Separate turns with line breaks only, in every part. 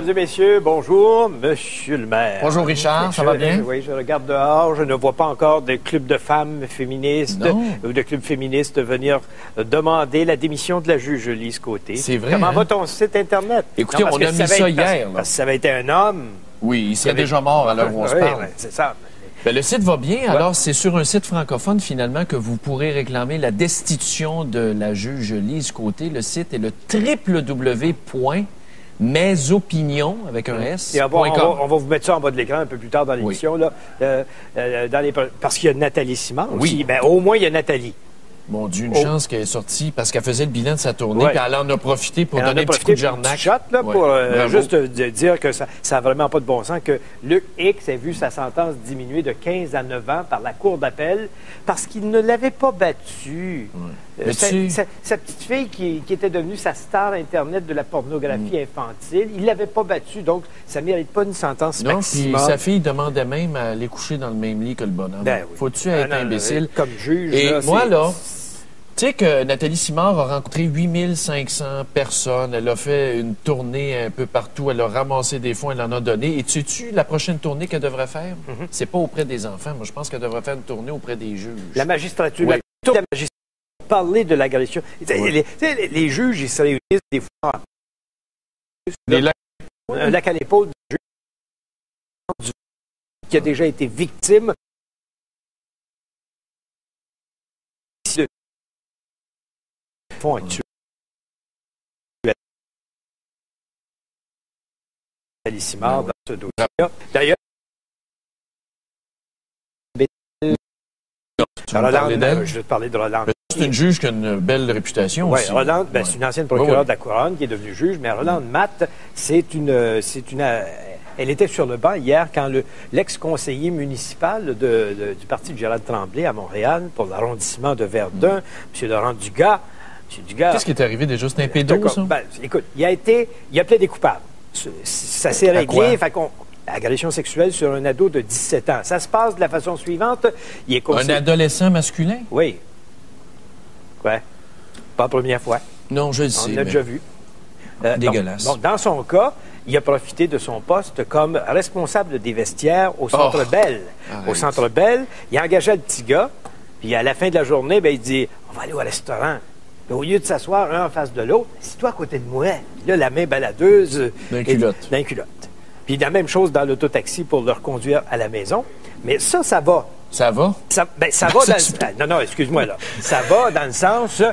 Mesdames et messieurs, bonjour, Monsieur le maire.
Bonjour Richard, ça va bien?
Oui, je regarde dehors, je ne vois pas encore de club de femmes féministes ou de clubs féministes venir demander la démission de la juge Lise Côté.
C'est vrai,
Comment
hein?
va ton site Internet?
Écoutez, on a mis ça hier.
Parce que ça avait été un homme.
Oui, il serait déjà mort à l'heure où on se parle.
Oui, c'est ça.
Ben, le site va bien. Alors, c'est sur un site francophone, finalement, que vous pourrez réclamer la destitution de la juge Lise Côté. Le site est le www.mesopinions, avec un S.
Et on va vous mettre ça en bas de l'écran un peu plus tard dans l'émission.
Oui.
Parce qu'il y a Nathalie Simard aussi.
Oui.
Ben, au moins, il y a Nathalie.
Mon Dieu, une chance qu'elle est sortie parce qu'elle faisait le bilan de sa tournée, puis elle en a profité pour donner un petit coup de jarnac.
Pour juste dire que ça n'a vraiment pas de bon sens, que Luc X a vu sa sentence diminuer de 15 à 9 ans par la Cour d'appel parce qu'il ne l'avait pas battu. Sa petite fille qui était devenue sa star Internet de la pornographie infantile, il ne l'avait pas battu, donc ça ne mérite pas une sentence maximum.
Puis sa fille demandait même à aller coucher dans le même lit que le bonhomme.
Ben oui.
Faut-tu être imbécile?
Comme juge,
et
là,
moi, là... Tu sais que Nathalie Simard a rencontré 8500 personnes. Elle a fait une tournée un peu partout. Elle a ramassé des fonds, elle en a donné. Et tu sais-tu la prochaine tournée qu'elle devrait faire? C'est pas auprès des enfants. Moi, je pense qu'elle devrait faire une tournée auprès des juges.
La magistrature.
Oui.
La magistrature. Parler de l'agression. Les juges, ils se réunissent des fois. Un lac à l'épaule du juge qui a déjà été victime font actuellement. Nathalie Simard dans ce dossier-là. D'ailleurs, je vais te parler de Rolande.
C'est une juge qui a une belle réputation aussi.
Oui, Rolande, c'est une ancienne procureure de la Couronne qui est devenue juge, mais Rolande Matte, elle était sur le banc hier quand l'ex-conseiller municipal du parti de Gérald Tremblay à Montréal pour l'arrondissement de Verdun, M. Laurent Dugas.
Qu'est-ce qui est arrivé déjà? C'est un pédo, ça?
Ben, écoute, il a plaidé coupable. Ça s'est réglé. Agression sexuelle sur un ado de 17 ans. Ça se passe de la façon suivante.
Un adolescent masculin?
Oui. Ouais. Pas la première fois.
Non, je le sais.
On l'a déjà vu.
Dégueulasse.
Donc, dans son cas, il a profité de son poste comme responsable des vestiaires au Centre Bell. Au Centre Bell, il a engagé le petit gars, puis à la fin de la journée, il dit « On va aller au restaurant. » Au lieu de s'asseoir un en face de l'autre, assis-toi à côté de moi. Puis là, la main baladeuse.
D'un culotte.
D'un culotte. Puis la même chose dans l'autotaxi pour le reconduire à la maison. Mais ça va.
Ça va?
Ça va dans le... Non, excuse-moi, là. Ça va dans le sens...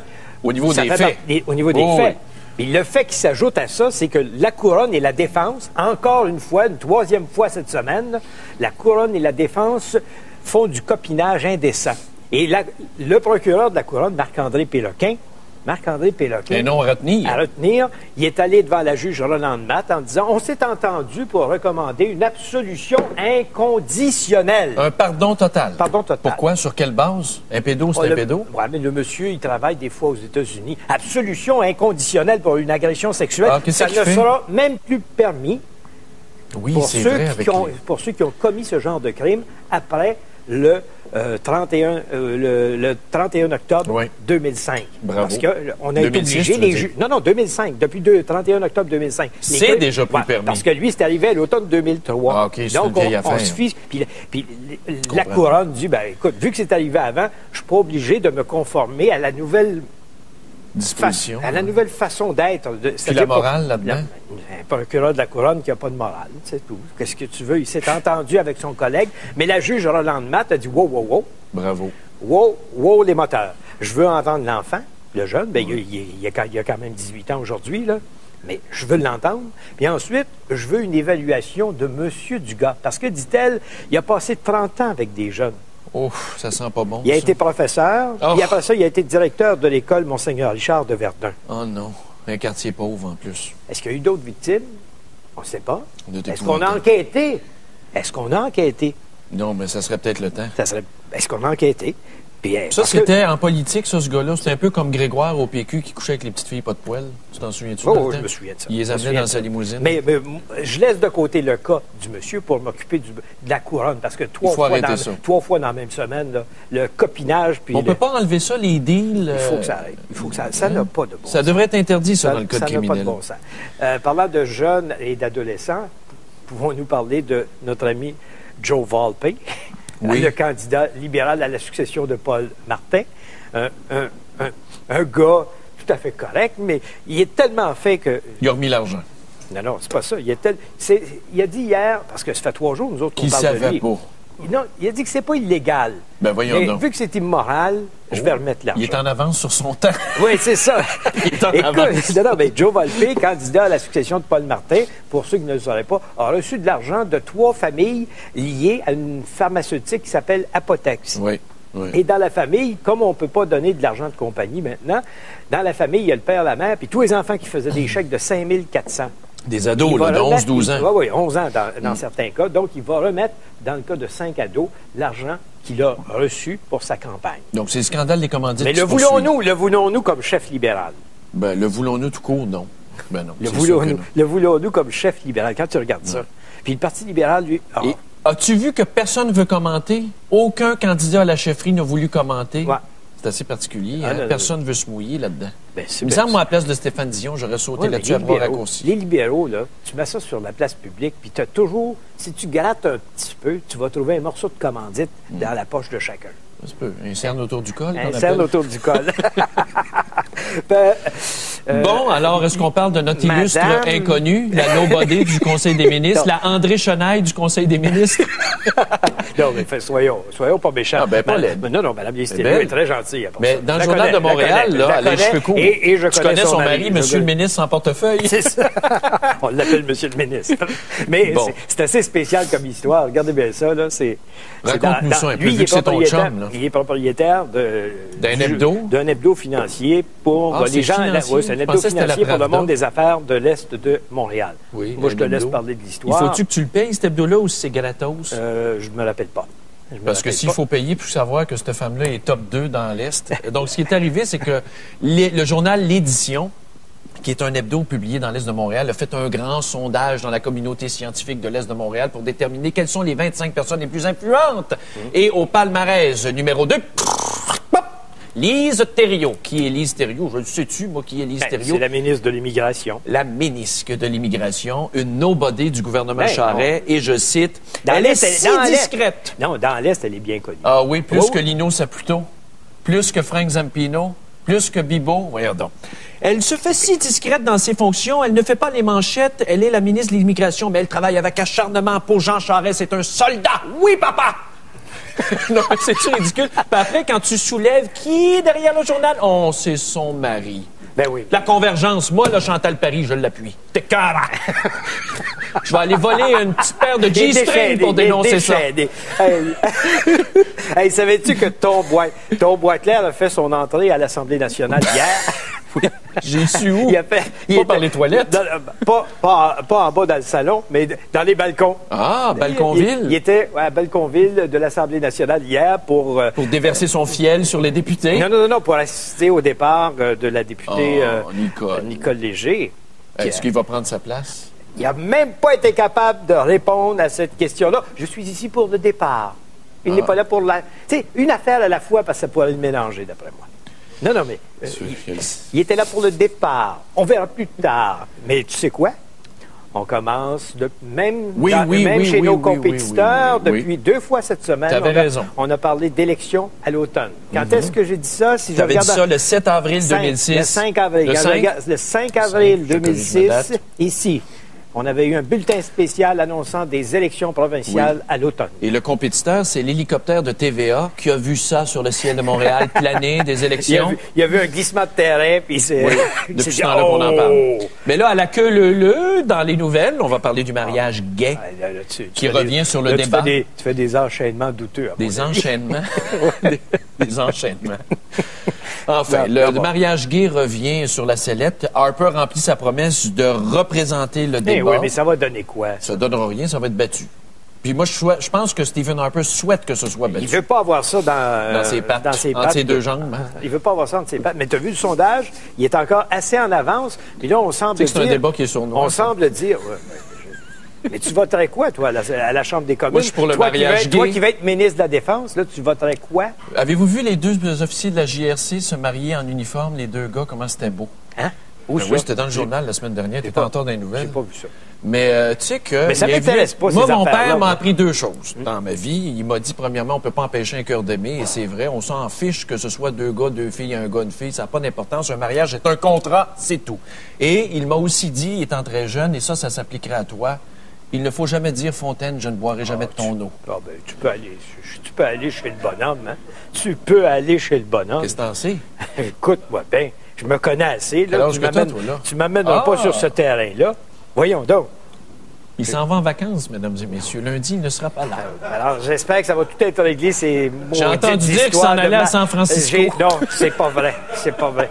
Au niveau des faits.
Au niveau des faits. Et le fait qui s'ajoute à ça, c'est que la Couronne et la Défense, encore une fois, une troisième fois cette semaine, la Couronne et la Défense font du copinage indécent. Et le procureur de la Couronne, Marc-André Péloquin,
et non à retenir,
il est allé devant la juge Rolande Matte en disant « On s'est entendu pour recommander une absolution inconditionnelle. »
Un pardon total.
Pardon total.
Pourquoi? Sur quelle base? Un pédo, c'est un pédo?
Oui, mais le monsieur, il travaille des fois aux États-Unis. Absolution inconditionnelle pour une agression sexuelle. Ça ne sera même plus permis
pour ceux
qui ont commis ce genre de crime après le 31 octobre 2005.
Bravo.
Parce qu'on a été obligé, les juges... Non, 2005. Depuis 31 octobre 2005.
C'est déjà plus permis.
Parce que lui, c'est arrivé à l'automne 2003.
Ah, OK, c'est une vieille affaire.
On se fie... Puis la Couronne dit, ben écoute, vu que c'est arrivé avant, je ne suis pas obligé de me conformer à la nouvelle...
disposition.
À la nouvelle façon d'être.
Puis la morale là-dedans?
Un procureur de la Couronne qui n'a pas de morale, c'est tout. Qu'est-ce que tu veux? Il s'est entendu avec son collègue, mais la juge Rolande Matte a dit « Wow.
Bravo.
Wow, les moteurs. Je veux entendre l'enfant, le jeune, ben, il a quand même 18 ans aujourd'hui, là, mais je veux l'entendre. Puis ensuite, je veux une évaluation de M. Dugas, parce que, dit-elle, il a passé 30 ans avec des jeunes.
Ouf, ça sent pas bon.
Il a été professeur, puis après ça, il a été directeur de l'école Monseigneur Richard de Verdun.
Oh non, un quartier pauvre en plus.
Est-ce qu'il y a eu d'autres victimes? On ne sait pas. Est-ce qu'on a enquêté?
Non, mais ça serait peut-être le temps.
Est-ce qu'on a enquêté?
Ça, c'était en politique, ça, ce gars-là. C'était un peu comme Grégoire au PQ qui couchait avec les petites filles pas de poils. Tu t'en souviens-tu?
Oh, je me souviens de ça.
Il les amenait dans sa limousine.
Mais je laisse de côté le cas du monsieur pour m'occuper de la couronne, parce que trois fois dans la même semaine, là, le copinage... Puis
on peut pas enlever ça, les deals...
Il faut que ça arrête. Il faut que ça n'a pas de bon sens.
Ça devrait être interdit, ça, dans le code criminel.
Ça n'a pas de bon sens. Parlant de jeunes et d'adolescents, pouvons-nous parler de notre ami Joe Volpe? Oui. Le candidat libéral à la succession de Paul Martin. Un gars tout à fait correct, mais il est tellement fait que...
Il a remis l'argent.
Non, c'est pas ça. Il a dit hier, parce que ça fait 3 jours, nous autres,
qu'on parle de lui. Pas.
Non, il a dit que c'est pas illégal.
Ben voyons donc.
Vu que c'est immoral, je vais remettre l'argent.
Il est en avance sur son temps.
Oui, c'est ça.
Il est en avance.
Mais Joe Volpe, candidat à la succession de Paul Martin, pour ceux qui ne le sauraient pas, a reçu de l'argent de 3 familles liées à une pharmaceutique qui s'appelle Apotex.
Oui.
Et dans la famille, comme on ne peut pas donner de l'argent de compagnie maintenant, dans la famille, il y a le père, la mère, puis tous les enfants qui faisaient des chèques de 5 400.
Des ados, là, de 11-12 ans.
Oui, 11 ans dans certains cas. Donc, il va remettre, dans le cas de 5 ados, l'argent qu'il a reçu pour sa campagne.
Donc, c'est le scandale des commandites.
Mais le voulons-nous comme chef libéral?
Ben, le voulons-nous tout court, non. Ben non.
Le voulons-nous comme chef libéral, quand tu regardes ça. Puis le Parti libéral, lui...
Et as-tu vu que personne ne veut commenter? Aucun candidat à la chefferie n'a voulu commenter?
Ouais.
C'est assez particulier. Personne ne veut se mouiller là-dedans. Il me
semble,
semble, moi, à la place de Stéphane Dion, j'aurais sauté là-dessus à bras raccourcis.
Les libéraux, là, tu mets ça sur la place publique, puis tu as toujours, si tu grattes un petit peu, tu vas trouver un morceau de commandite dans la poche de chacun.
Ça se peut. Un cerne autour du col.
Un cerne autour du col.
Bon, alors, est-ce qu'on parle de notre illustre inconnu, la nobody du Conseil des ministres, la André Chenaille du Conseil des ministres?
Non, mais soyons pas méchants.
Ah, ben, pas laide.
Non, Mme Liestério est très gentille.
Mais dans le Journal de Montréal, là, elle a les cheveux courts.
Et je
connais son mari, Monsieur le ministre sans portefeuille.
C'est ça. On l'appelle Monsieur le ministre. Mais c'est assez spécial comme histoire. Regardez bien ça, là.
Raconte-nous ça un peu, vu que c'est ton chum, là.
Il est propriétaire
d'un hebdo.
D'un hebdo financier pour les gens. Oui, c'est un hebdo financier pour le monde des affaires de l'Est de Montréal.
Oui,
moi, je te laisse parler de l'histoire.
Il faut-tu que tu le payes, cet hebdo-là, ou si c'est gratos?
Je ne me rappelle pas.
Parce que s'il faut payer pour savoir que cette femme-là est top 2 dans l'Est. Donc, ce qui est arrivé, c'est que le journal L'Édition, qui est un hebdo publié dans l'Est de Montréal, a fait un grand sondage dans la communauté scientifique de l'Est de Montréal pour déterminer quelles sont les 25 personnes les plus influentes. Et au palmarès numéro 2, Lise Thériault. Qui est Lise Thériault? Je le sais-tu, moi, qui est Lise Thériault?
C'est la ministre de l'Immigration.
La ministre de l'Immigration, une nobody du gouvernement Charest, et je cite, elle est si discrète.
Non, dans l'Est, elle est bien connue.
Ah oui, plus que Lino Saputo, plus que Frank Zampino, plus que Bibo. Voyons donc. Elle se fait si discrète dans ses fonctions, elle ne fait pas les manchettes, elle est la ministre de l'Immigration, mais elle travaille avec acharnement pour Jean Charest, c'est un soldat. Oui, papa! Non, c'est-tu ridicule? Puis après, quand tu soulèves qui est derrière le journal, c'est son mari.
Ben oui.
La convergence, moi, là, Chantal Paris, je l'appuie. T'es carré. Je vais aller voler une petite paire de G-string pour dénoncer ça.
Hey, savais-tu que Tom Boisclair a fait son entrée à l'Assemblée nationale hier?
J'ai su où?
Pas
par les toilettes?
Pas en bas dans le salon, mais dans les balcons.
Ah, Balconville?
Il était à Balconville de l'Assemblée nationale hier pour
déverser son fiel sur les députés?
Non, pour assister au départ de la députée Nicole Léger.
Est-ce qu'il va prendre sa place?
Il n'a même pas été capable de répondre à cette question-là. Je suis ici pour le départ. Il n'est pas là pour la... Tu sais, une affaire à la fois, parce que ça pourrait le mélanger, d'après moi. Non, mais il était là pour le départ. On verra plus tard. Mais tu sais quoi? On commence, même chez nos compétiteurs, depuis 2 fois cette semaine.
T'avais raison.
On a parlé d'élections à l'automne. Quand est-ce que j'ai dit ça? Si
T'avais dit ça le 7 avril 2006.
Le 5 avril. Le 5 avril 2006, ici. On avait eu un bulletin spécial annonçant des élections provinciales à l'automne.
Et le compétiteur, c'est l'hélicoptère de TVA qui a vu ça sur le ciel de Montréal, planer des élections.
Il y a vu un glissement de terrain, puis c'est...
Oui, depuis ce temps-là qu'on en parle. Mais là, à la queue dans les nouvelles, on va parler du mariage gay qui revient sur le débat.
Tu fais des enchaînements douteux.
Des enchaînements? Des enchaînements. Enfin, le mariage gay revient sur la sellette. Harper remplit sa promesse de représenter le débat.
Oui, mais ça va donner quoi?
Ça donnera rien, ça va être battu. Puis moi, je pense que Stephen Harper souhaite que ce soit battu.
Il veut pas avoir ça
dans ses pattes, entre ses deux jambes. Hein?
Il veut pas avoir ça entre ses pattes. Mais tu as vu le sondage, il est encore assez en avance. Puis là, on semble dire...
C'est un débat qui est sournois.
On semble dire... Mais tu voterais quoi, toi, à la Chambre des communes?
Moi, je suis pour le mariage gay.
Toi qui vas être ministre de la Défense, là, tu voterais quoi?
Avez-vous vu les deux officiers de la JRC se marier en uniforme, les deux gars? Comment c'était beau?
Hein?
Oui, c'était dans le journal la semaine dernière. Tu n'es pas entendu dans les nouvelles.
J'ai pas vu ça.
Mais tu sais que...
Mais ça m'intéresse pas,
moi,
ces
mon
affaires-là,
père m'a appris deux choses dans ma vie. Il m'a dit, premièrement, on peut pas empêcher un cœur d'aimer. Et c'est vrai, on s'en fiche que ce soit deux gars, deux filles, un gars, une fille. Ça n'a pas d'importance. Un mariage est un contrat, c'est tout. Et il m'a aussi dit, étant très jeune, et ça s'appliquerait à toi, il ne faut jamais dire, Fontaine, je ne boirai jamais de ton eau.
Ah ben, tu peux aller chez le bonhomme, hein? Tu peux aller chez le bonhomme.
Qu'est-ce que t'en sais?
Écoute-moi bien, je me connais assez. Là, tu m'amènes pas sur ce terrain-là. Voyons donc.
Il s'en va en vacances, mesdames et messieurs. Lundi, il ne sera pas là.
Alors, j'espère que ça va tout être réglé.
J'ai entendu dire qu'il s'en allait à San Francisco.
Non, c'est pas vrai. C'est pas vrai.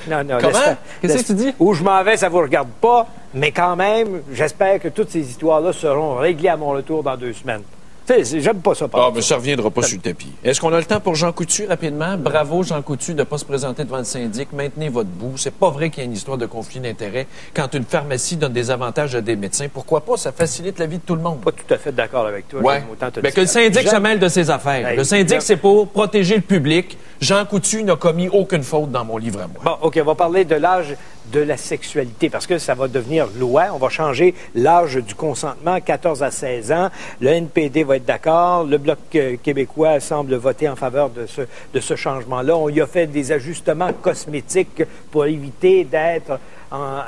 Non,
comment? Qu'est-ce que tu dis?
Où je m'en vais, ça vous regarde pas. Mais quand même, j'espère que toutes ces histoires-là seront réglées à mon retour dans 2 semaines. Tu sais, j'aime pas ça.
Mais ça ne reviendra pas sur le tapis. Est-ce qu'on a le temps pour Jean Coutu, rapidement? Bravo, Jean Coutu, de ne pas se présenter devant le syndic. Maintenez votre bout. C'est pas vrai qu'il y a une histoire de conflit d'intérêts. Quand une pharmacie donne des avantages à des médecins, pourquoi pas? Ça facilite la vie de tout le monde.
Pas tout à fait d'accord avec toi.
Ouais. Mais que le syndic se mêle de ses affaires. Le syndic, c'est pour protéger le public. Jean Coutu n'a commis aucune faute dans mon livre à moi.
Bon, OK, on va parler de l'âge de la sexualité, parce que ça va devenir loi. On va changer l'âge du consentement, 14 à 16 ans. Le NPD va être d'accord. Le Bloc québécois semble voter en faveur de ce changement-là. On y a fait des ajustements cosmétiques pour éviter d'être en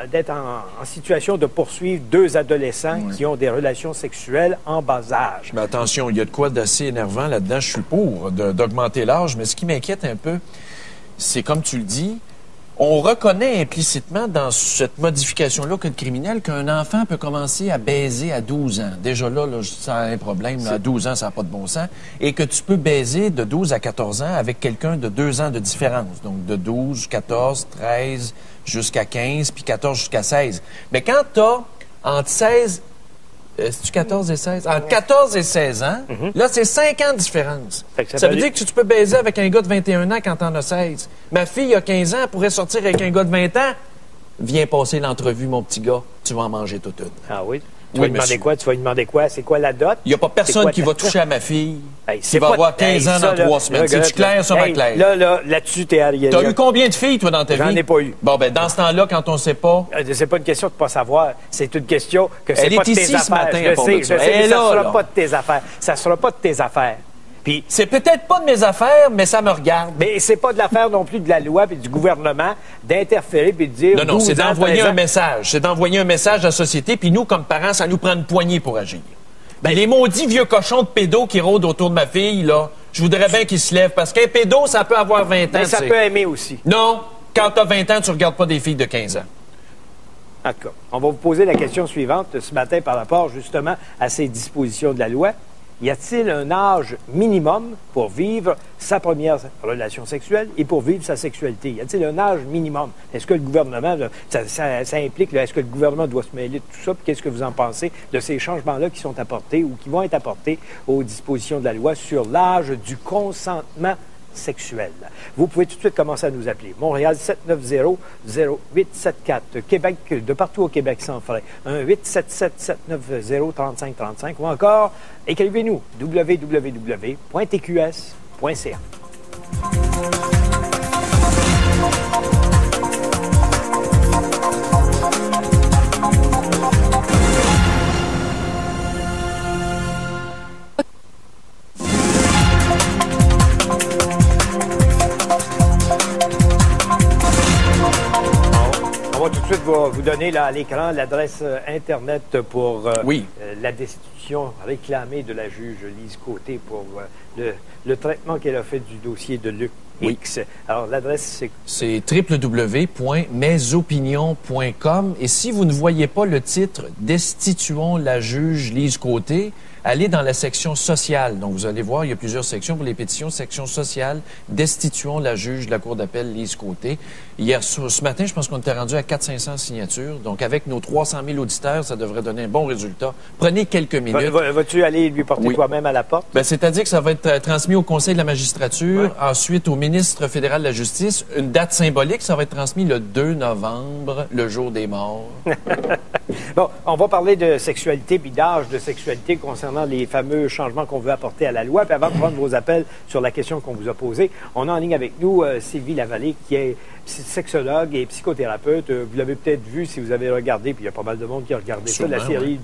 situation de poursuivre 2 adolescents qui ont des relations sexuelles en bas âge.
Mais attention, il y a de quoi d'assez énervant là-dedans. Je suis pour d'augmenter l'âge, mais ce qui m'inquiète un peu, c'est comme tu le dis, on reconnaît implicitement dans cette modification-là code criminel qu'un enfant peut commencer à baiser à 12 ans. Déjà là ça a un problème. Là, à 12 ans, ça n'a pas de bon sens. Et que tu peux baiser de 12 à 14 ans avec quelqu'un de 2 ans de différence. Donc de 12, 14, 13 jusqu'à 15, puis 14 jusqu'à 16. Mais quand tu as entre 16... C'est-tu 14 et 16? Entre 14 et 16 ans, là, c'est 5 ans de différence. Ça veut dire que tu peux baiser avec un gars de 21 ans quand t'en as 16. Ma fille, a 15 ans, elle pourrait sortir avec un gars de 20 ans. Viens passer l'entrevue, mon petit gars. Tu vas en manger toute une.
Ah oui? Tu vas lui demander quoi? Tu vas lui demander quoi? C'est quoi la dot?
Il n'y a pas personne qui va toucher à ma fille qui va
pas...
avoir 15 ans dans 3 semaines. C'est-tu clair, ça, ma Claire?
Là-dessus, t'es arrivé.
T'as eu combien de filles, toi, dans ta vie?
J'en ai pas eu.
Bon, ben dans ce temps-là, quand on ne sait pas...
C'est pas une question de ne pas savoir. C'est une question que c'est pas de tes
affaires. Elle est ici ce matin,
je sais, ça sera pas de tes affaires. Ça sera pas de tes affaires. Puis,
c'est peut-être pas de mes affaires, mais ça me regarde.
Mais c'est pas de l'affaire non plus de la loi et du gouvernement d'interférer puis de dire...
Non, c'est d'envoyer un message. C'est d'envoyer un message à la société, puis nous, comme parents, ça nous prend une poignée pour agir. Ben, les maudits vieux cochons de pédos qui rôdent autour de ma fille, là, je voudrais bien qu'ils se lèvent, parce qu'un pédo, ça peut avoir 20 ans.
Mais ça peut aimer aussi.
Non, quand t'as 20 ans, tu regardes pas des filles de 15 ans.
En tout cas, on va vous poser la question suivante ce matin par rapport justement à ces dispositions de la loi. Y a-t-il un âge minimum pour vivre sa première relation sexuelle et pour vivre sa sexualité? Y a-t-il un âge minimum? Est-ce que le gouvernement, ça implique, est-ce que le gouvernement doit se mêler de tout ça? Puis qu'est-ce que vous en pensez de ces changements-là qui sont apportés ou qui vont être apportés aux dispositions de la loi sur l'âge du consentement sexuel? Vous pouvez tout de suite commencer à nous appeler. Montréal 790-0874. Québec, de partout au Québec sans frais. 1-877-790-3535 ou encore écrivez-nous www.tqs.ca. On va tout de suite vous donner là, à l'écran l'adresse Internet pour la destitution destitution réclamée de la juge Lise Côté pour le traitement qu'elle a fait du dossier de Luc X. Alors, l'adresse,
c'est www.mesopinions.com. Et si vous ne voyez pas le titre « Destituons la juge Lise Côté », allez dans la section sociale. Donc, vous allez voir, il y a plusieurs sections pour les pétitions. Section sociale, destituons la juge de la Cour d'appel Lise Côté. Hier, ce matin, je pense qu'on était rendu à 400-500 signatures. Donc, avec nos 300 000 auditeurs, ça devrait donner un bon résultat. Prenez quelques minutes.
Vas-tu aller lui porter toi-même à la porte?
Ben, c'est-à-dire que ça va être transmis au Conseil de la magistrature, ensuite au ministre fédéral de la Justice. Une date symbolique, ça va être transmis le 2 novembre, le jour des morts.
Bon, on va parler de sexualité puis d'âge de sexualité concernant les fameux changements qu'on veut apporter à la loi. Puis avant de prendre vos appels sur la question qu'on vous a posée, on a en ligne avec nous Sylvie Lavallée, qui est sexologue et psychothérapeute. Vous l'avez peut-être vu si vous avez regardé, puis il y a pas mal de monde qui a regardé la série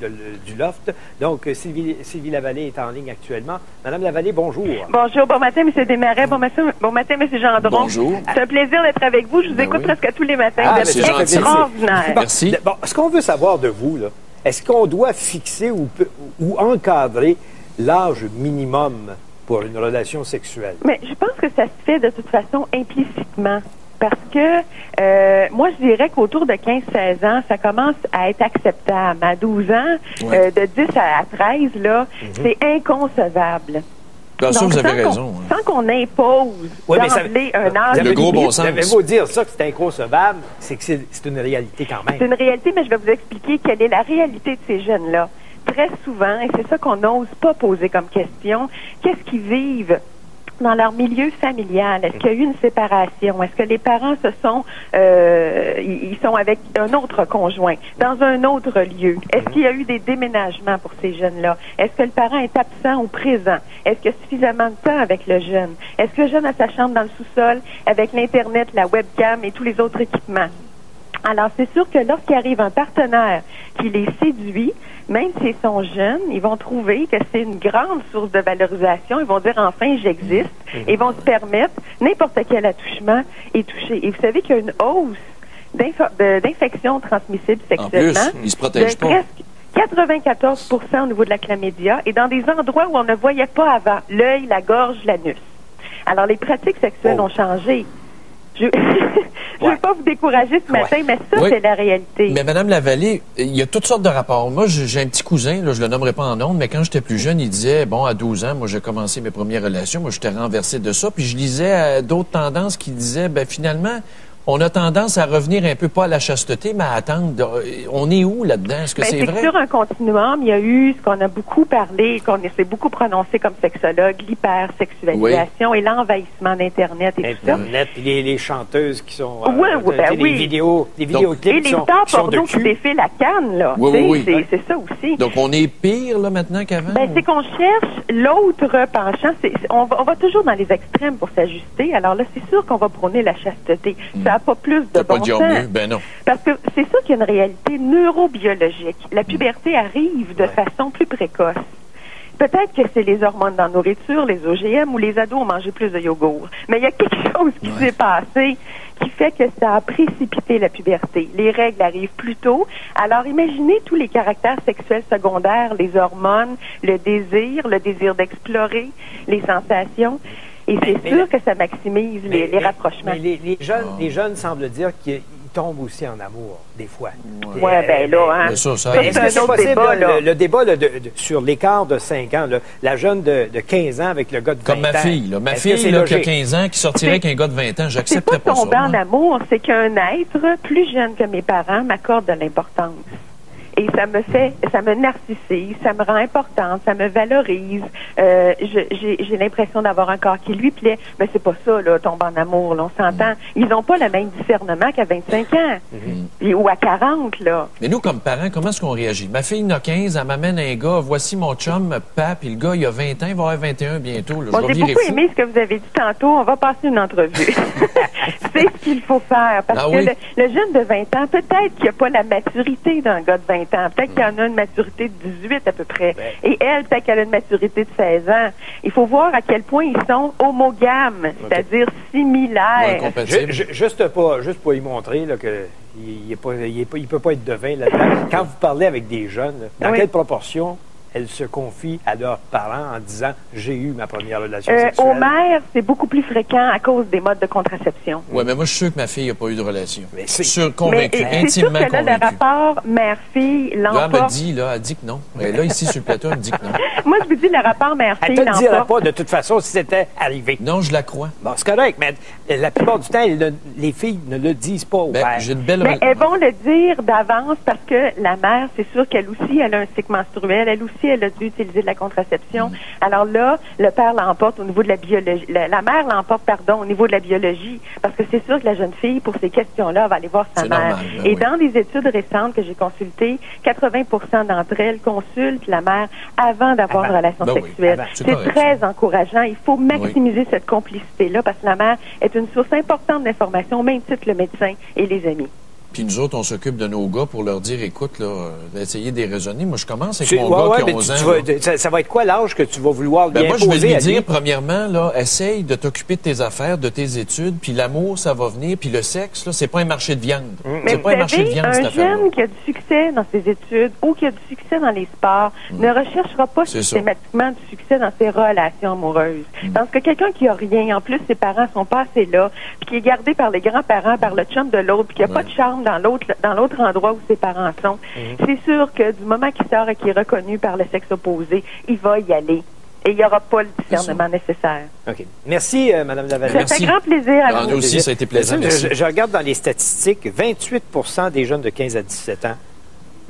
du Loft. Donc, Sylvie Lavallée est en ligne actuellement. Madame Lavallée, bonjour.
Bonjour, bon matin, M. Desmarais. Bon matin, M. Gendron.
Bonjour.
C'est un plaisir d'être avec vous. Je vous écoute presque tous les matins.
C'est
extraordinaire.
Merci.
Bon, ce qu'on veut savoir de vous, là, est-ce qu'on doit fixer ou encadrer l'âge minimum pour une relation sexuelle?
Mais je pense que ça se fait de toute façon implicitement. Parce que moi, je dirais qu'autour de 15-16 ans, ça commence à être acceptable. À 12 ans, de 10 à 13, là, c'est inconcevable.
Bien sûr, vous avez raison.
Sans qu'on impose d'emblée un âge.
Le gros bon sens.
Mais vous dire ça, que c'est inconcevable, c'est que c'est une réalité quand même.
C'est une réalité, mais je vais vous expliquer quelle est la réalité de ces jeunes-là. Très souvent, et c'est ça qu'on n'ose pas poser comme question, qu'est-ce qu'ils vivent dans leur milieu familial? Est-ce qu'il y a eu une séparation? Est-ce que les parents ils sont avec un autre conjoint, dans un autre lieu? Est-ce qu'il y a eu des déménagements pour ces jeunes-là? Est-ce que le parent est absent ou présent? Est-ce qu'il y a suffisamment de temps avec le jeune? Est-ce que le jeune a sa chambre dans le sous-sol avec l'Internet, la webcam et tous les autres équipements? Alors, c'est sûr que lorsqu'il arrive un partenaire qui les séduit, même s'ils sont jeunes, ils vont trouver que c'est une grande source de valorisation. Ils vont dire, enfin, j'existe. Et ils vont se permettre n'importe quel attouchement et toucher. Et vous savez qu'il y a une hausse d'infections transmissibles sexuellement.
En plus, ils se protègent pas.
Presque 94 au niveau de la chlamydia et dans des endroits où on ne voyait pas avant. L'œil, la gorge, l'anus. Alors, les pratiques sexuelles ont changé. Je ne veux pas vous décourager ce matin, mais ça, c'est la réalité.
Mais Mme Lavallée, il y a toutes sortes de rapports. Moi, j'ai un petit cousin, là, je le nommerai pas en nom, mais quand j'étais plus jeune, il disait, bon, à 12 ans, moi, j'ai commencé mes premières relations, moi, j'étais renversé de ça, puis je lisais d'autres tendances qui disaient, ben finalement, on a tendance à revenir un peu pas à la chasteté, mais à attendre. On est où là-dedans? Est-ce que c'est vrai?
C'est sur un continuum. Il y a eu ce qu'on a beaucoup parlé, qu'on s'est beaucoup prononcé comme sexologue, l'hypersexualisation et l'envahissement d'Internet et tout ça.
Internet, les chanteuses qui sont...
les
vidéoclips
et les stars porno qui défilent à Cannes, là. C'est ça aussi.
Donc, on est pire, là, maintenant qu'avant?
Ben, c'est qu'on cherche l'autre penchant. On va toujours dans les extrêmes pour s'ajuster. Alors là, c'est sûr qu'on va prôner la chasteté. Ça n'a pas plus de bon sens.
Ben non.
Parce que c'est sûr qu'il y a une réalité neurobiologique. La puberté arrive de façon plus précoce. Peut-être que c'est les hormones dans la nourriture, les OGM ou les ados ont mangé plus de yogourt. Mais il y a quelque chose qui s'est passé qui fait que ça a précipité la puberté. Les règles arrivent plus tôt. Alors imaginez tous les caractères sexuels secondaires, les hormones, le désir d'explorer, les sensations. Et c'est sûr que ça maximise les rapprochements.
Mais les jeunes semblent dire qu'ils tombent aussi en amour, des fois.
Oui, ben là, hein.
Est-ce que c'est possible, le débat sur l'écart de 5 ans, la jeune de 15 ans avec le gars de 20 ans?
Comme ma fille, là. Ma fille là, qui a 15 ans, qui sortirait avec un gars de 20 ans, j'accepterais pas ça.
C'est pas tomber en amour, c'est qu'un être plus jeune que mes parents m'accorde de l'importance. Et ça me narcissise, ça me rend importante, ça me valorise. J'ai l'impression d'avoir un corps qui lui plaît. Mais c'est pas ça, là, tomber en amour, là, on s'entend. Ils n'ont pas le même discernement qu'à 25 ans. Ou à 40, là.
Mais nous, comme parents, comment est-ce qu'on réagit? Ma fille, il en a 15, elle m'amène un gars, voici mon chum, Pap, puis le gars, il a 20 ans, il va avoir 21 bientôt. Là.
Bon, j'ai beaucoup aimé ce que vous avez dit tantôt. On va passer une entrevue. C'est ce qu'il faut faire. Parce que le jeune de 20 ans, peut-être qu'il n'a pas la maturité d'un gars de 20 ans. Peut-être qu'il y en a une maturité de 18 à peu près. Et elle, peut-être qu'elle a une maturité de 16 ans. Il faut voir à quel point ils sont homogames, c'est-à-dire similaires.
Juste pour y montrer là, que il peut pas être devin là-dedans. Quand vous parlez avec des jeunes, dans quelle proportion elles se confient à leurs parents en disant « j'ai eu ma première relation sexuelle ».
Aux mères, c'est beaucoup plus fréquent à cause des modes de contraception.
Oui, mais moi, je suis sûr que ma fille n'a pas eu de relation.
Mais
je suis convaincu,
c'est sûr
intimement
que là,
convaincu.
le rapport mère-fille
Là,
l'emporte.
elle dit que non. Et là, ici, sur le plateau, elle me dit que non.
Moi, je vous dis, le rapport
Elle
mère-fille
te le dirait
l'emporte.
pas de toute façon si c'était arrivé.
Non, je la crois.
Bon, c'est correct, mais la plupart du temps, les filles ne le disent pas au père.
J'ai une belle
Mais elles vont le dire d'avance parce que la mère, c'est sûr qu'elle aussi, elle a un cycle menstruel. Elle aussi, elle a dû utiliser de la contraception. Alors là, le père l'emporte au niveau de la biologie. La mère l'emporte, pardon, au niveau de la biologie. Parce que c'est sûr que la jeune fille, pour ces questions-là, va aller voir sa mère.
Normal,
Et dans des études récentes que j'ai consultées, 80% d'entre elles consultent la mère avant d'avoir une relation sexuelle.
Avant.
C'est
C'est
correct,
très encourageant. Il faut maximiser cette complicité-là parce que la mère est une source importante d'information, au même titre que le médecin et les amis.
Puis nous autres, on s'occupe de nos gars pour leur dire, écoute, là, d'essayer de les raisonner. Moi, je commence avec mon gars qui a 11 ans.
Ça va être quoi l'âge que tu vas vouloir lui
Moi, je vais
imposer
lui
à lui?
dire, premièrement, là, essaye de t'occuper de tes affaires, de tes études, puis l'amour, ça va venir, puis le sexe, là, c'est pas un marché de viande.
Mais
C'est
vous
pas un marché de
savez,
viande, cette
un
affaire-là.
jeune qui a du succès dans ses études ou qui a du succès dans les sports ne recherchera pas
C'est
systématiquement du succès dans ses relations amoureuses. Parce que quelqu'un qui a rien, en plus ses parents sont pas assez là, puis qui est gardé par les grands-parents, par le chum de l'autre, puis qui a pas de charme dans l'autre endroit où ses parents sont, c'est sûr que du moment qu'il sort et qu'il est reconnu par le sexe opposé, il va y aller. Et il n'y aura pas le discernement nécessaire.
OK. Merci, Mme Lavallée.
Ça fait grand plaisir à vous.
Nous aussi, ça a été plaisant. Merci.
Je regarde dans les statistiques, 28 des jeunes de 15 à 17 ans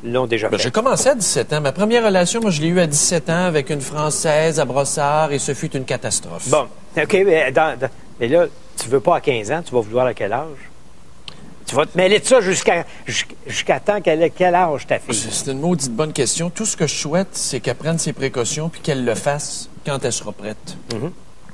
l'ont déjà fait.
J'ai commencé à 17 ans. Ma première relation, moi, je l'ai eue à 17 ans avec une Française à Brossard et ce fut une catastrophe.
Bon, OK, mais là, tu veux pas à 15 ans, tu vas vouloir à quel âge? Tu vas te mêler de ça jusqu'à temps qu'elle ait quel âge, ta fille?
C'est une maudite bonne question. Tout ce que je souhaite, c'est qu'elle prenne ses précautions puis qu'elle le fasse quand elle sera prête.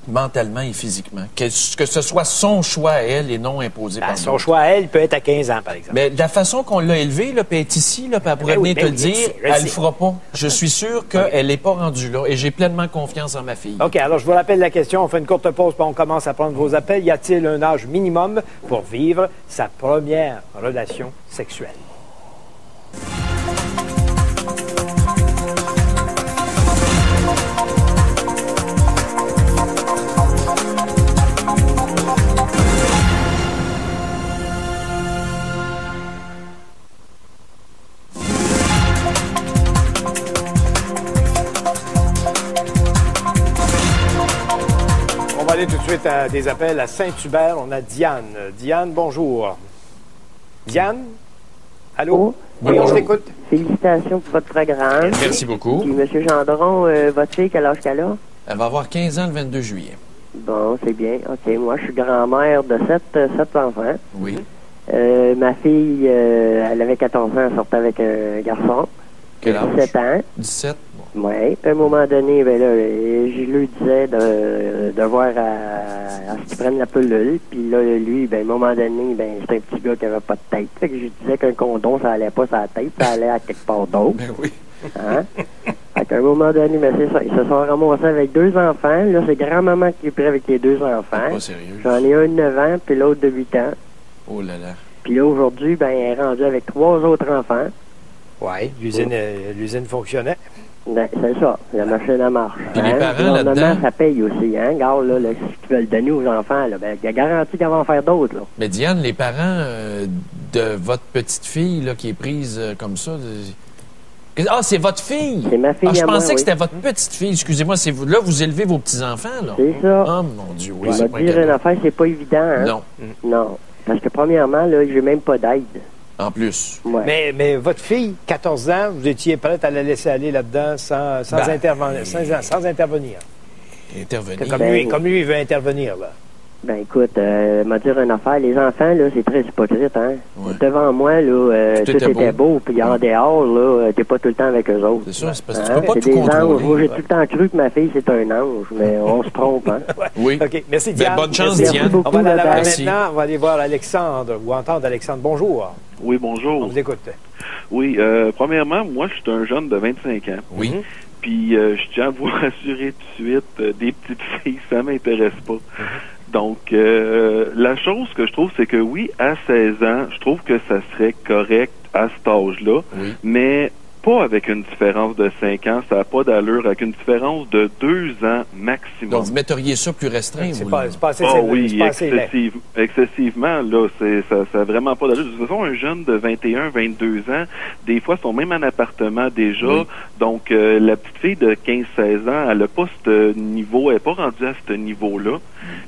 Mentalement et physiquement. Que ce soit son choix à elle et non imposé par
Son
d'autres.
choix à elle peut être à 15 ans, par exemple.
Mais de la façon qu'on l'a élevée, là, puis elle est ici, là, puis elle pourrait venir te le dire, elle le fera pas. Je suis sûr qu'elle n'est pas rendue là et j'ai pleinement confiance en ma fille.
OK, alors je vous rappelle la question. On fait une courte pause, puis on commence à prendre vos appels. Y a-t-il un âge minimum pour vivre sa première relation sexuelle? On va aller tout de suite à des appels à Saint-Hubert. On a Diane. Diane, bonjour. Diane? Allô? Oui, on t'écoute.
Félicitations pour votre programme.
Merci beaucoup.
Puis, M. Gendron, votre fille, quel âge qu'elle a?
Elle va avoir 15 ans le 22 juillet.
Bon, c'est bien. OK. Moi, je suis grand-mère de 7 enfants.
Oui.
Ma fille, elle avait 14 ans, elle sortait avec un garçon.
Quel âge?
17 ans.
17. Bon.
Oui. Puis, à un moment donné, ben là, je lui disais de voir à ce qu'il prenne la pilule. Puis là, lui, ben, à un moment donné, ben, c'est un petit gars qui avait pas de tête. Fait que je disais qu'un condom, ça allait pas sur la tête, ça allait à quelque part d'autre.
Ben oui.
Hein? Fait qu'à un moment donné, ben, c'est ça. Ils se sont ramassés avec 2 enfants. Là, c'est grand-maman qui est pris avec les 2 enfants.
Pas sérieux.
J'en ai un de 9 ans, puis l'autre de 8 ans.
Oh là là.
Puis là, aujourd'hui, ben, elle est rendue avec 3 autres enfants.
Oui, l'usine fonctionnait.
Ben, c'est ça. La machine à marche.
Puis les parents
Le gouvernement,
là-dedans?
ça paye aussi, hein? Regarde, là, ce qu'ils veulent donner aux enfants, là, ben, il y a garantie qu'ils vont en faire d'autres, là.
Mais Diane, les parents de votre petite fille là, qui est prise comme ça... Ah, c'est votre fille!
C'est ma fille
Je
à moi,
pensais que
oui.
c'était votre petite fille. Excusez-moi, là, vous élevez vos petits-enfants, là.
C'est ça.
Oh, mon Dieu, oui,
Je
c'est
vais
pas
te dire
cadeau.
une affaire, c'est pas évident, hein?
Non,
Non. Parce que, premièrement, là, j'ai même pas d'aide.
en plus.
Ouais.
Mais votre fille, 14 ans, vous étiez prête à la laisser aller là-dedans sans
Ben,
intervenir. Sans intervenir.
Intervenir.
Comme lui, il veut intervenir, là.
Ben écoute, m'a dire une affaire, les enfants, là, c'est très hypocrite, hein?
Ouais.
Devant moi, là,
Tout
tout
était
était beau, puis en dehors, là, t'es pas tout le temps avec eux autres.
C'est sûr, c'est parce que
Hein?
tu peux pas
C'est
tout
des anges.
contrôler.
Moi, j'ai tout le temps cru que ma fille, c'est un ange, mais on se trompe, hein?
Oui.
OK, merci, Diane.
bonne chance,
Merci.
Diane.
On va aller à la
Merci.
maintenant. On va aller voir Alexandre ou entendre Alexandre. Bonjour.
Oui,
On
bonjour.
vous écoute.
Oui, premièrement, moi, je suis un jeune de 25 ans.
Oui.
Puis, je tiens à vous rassurer tout de suite, des petites filles, ça m'intéresse pas. Donc, la chose que je trouve, c'est que oui, à 16 ans, je trouve que ça serait correct à cet âge-là,
Oui.
mais pas avec une différence de 5 ans, ça n'a pas d'allure, avec une différence de 2 ans maximum.
Donc, vous mettriez ça plus restreint,
C'est
vous,
pas,
là?
c'est pas assez,
Ah oui,
c'est pas assez laid.
excessivement, là, ça a vraiment pas d'allure. De toute façon, un jeune de 21, 22 ans, des fois, sont même en appartement déjà.
Oui.
Donc, la petite fille de 15, 16 ans, elle n'a pas ce niveau, elle n'est pas rendue à ce niveau-là.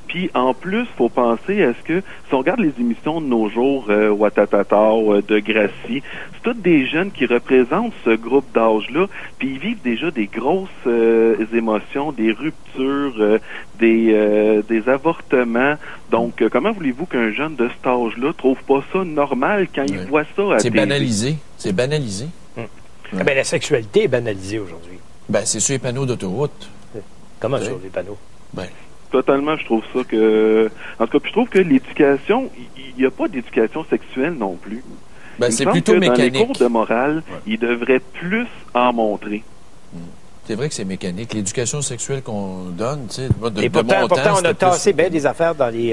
Puis, en plus, faut penser à ce que, si on regarde les émissions de nos jours, Watatata, de Gracie, c'est tous des jeunes qui représentent ce groupe d'âge-là, puis ils vivent déjà des grosses émotions, des ruptures, des avortements. Donc, comment voulez-vous qu'un jeune de cet âge-là trouve pas ça normal quand il voit ça à
C'est
TV?
banalisé. C'est banalisé.
Ah ben, la sexualité est banalisée aujourd'hui.
Ben, c'est sur les panneaux d'autoroute.
Comment
Oui.
sur les panneaux?
Ben,
Totalement, je trouve ça que... En tout cas, puis je trouve que l'éducation, il n'y a pas d'éducation sexuelle non plus.
ben
Il me
c'est
semble
plutôt
que
mécanique.
dans les cours de morale, il devrait plus en montrer.
C'est vrai que c'est mécanique. L'éducation sexuelle qu'on donne, tu sais, de
Et
mon
pourtant,
temps,
on
c'était
a tassé
plus-
bien des affaires dans les...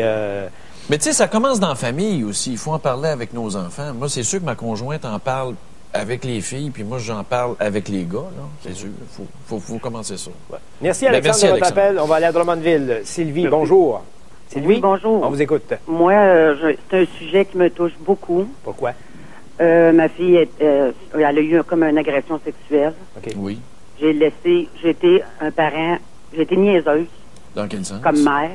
Mais tu sais, ça commence dans la famille aussi. Il faut en parler avec nos enfants. Moi, c'est sûr que ma conjointe en parle avec les filles, puis moi, j'en parle avec les gars, là. C'est sûr. Faut commencer ça.
Merci,
Ben,
Alexandre,
merci,
de votre
Alexandre.
appel. On va aller à Drummondville. Sylvie, bonjour. Sylvie,
Oui, bonjour.
on vous écoute.
Moi, c'est un sujet qui me touche beaucoup.
Pourquoi?
Ma fille, elle a eu comme une agression sexuelle.
OK.
Oui.
J'étais un parent, j'étais niaiseuse
Dans quel sens?
comme mère.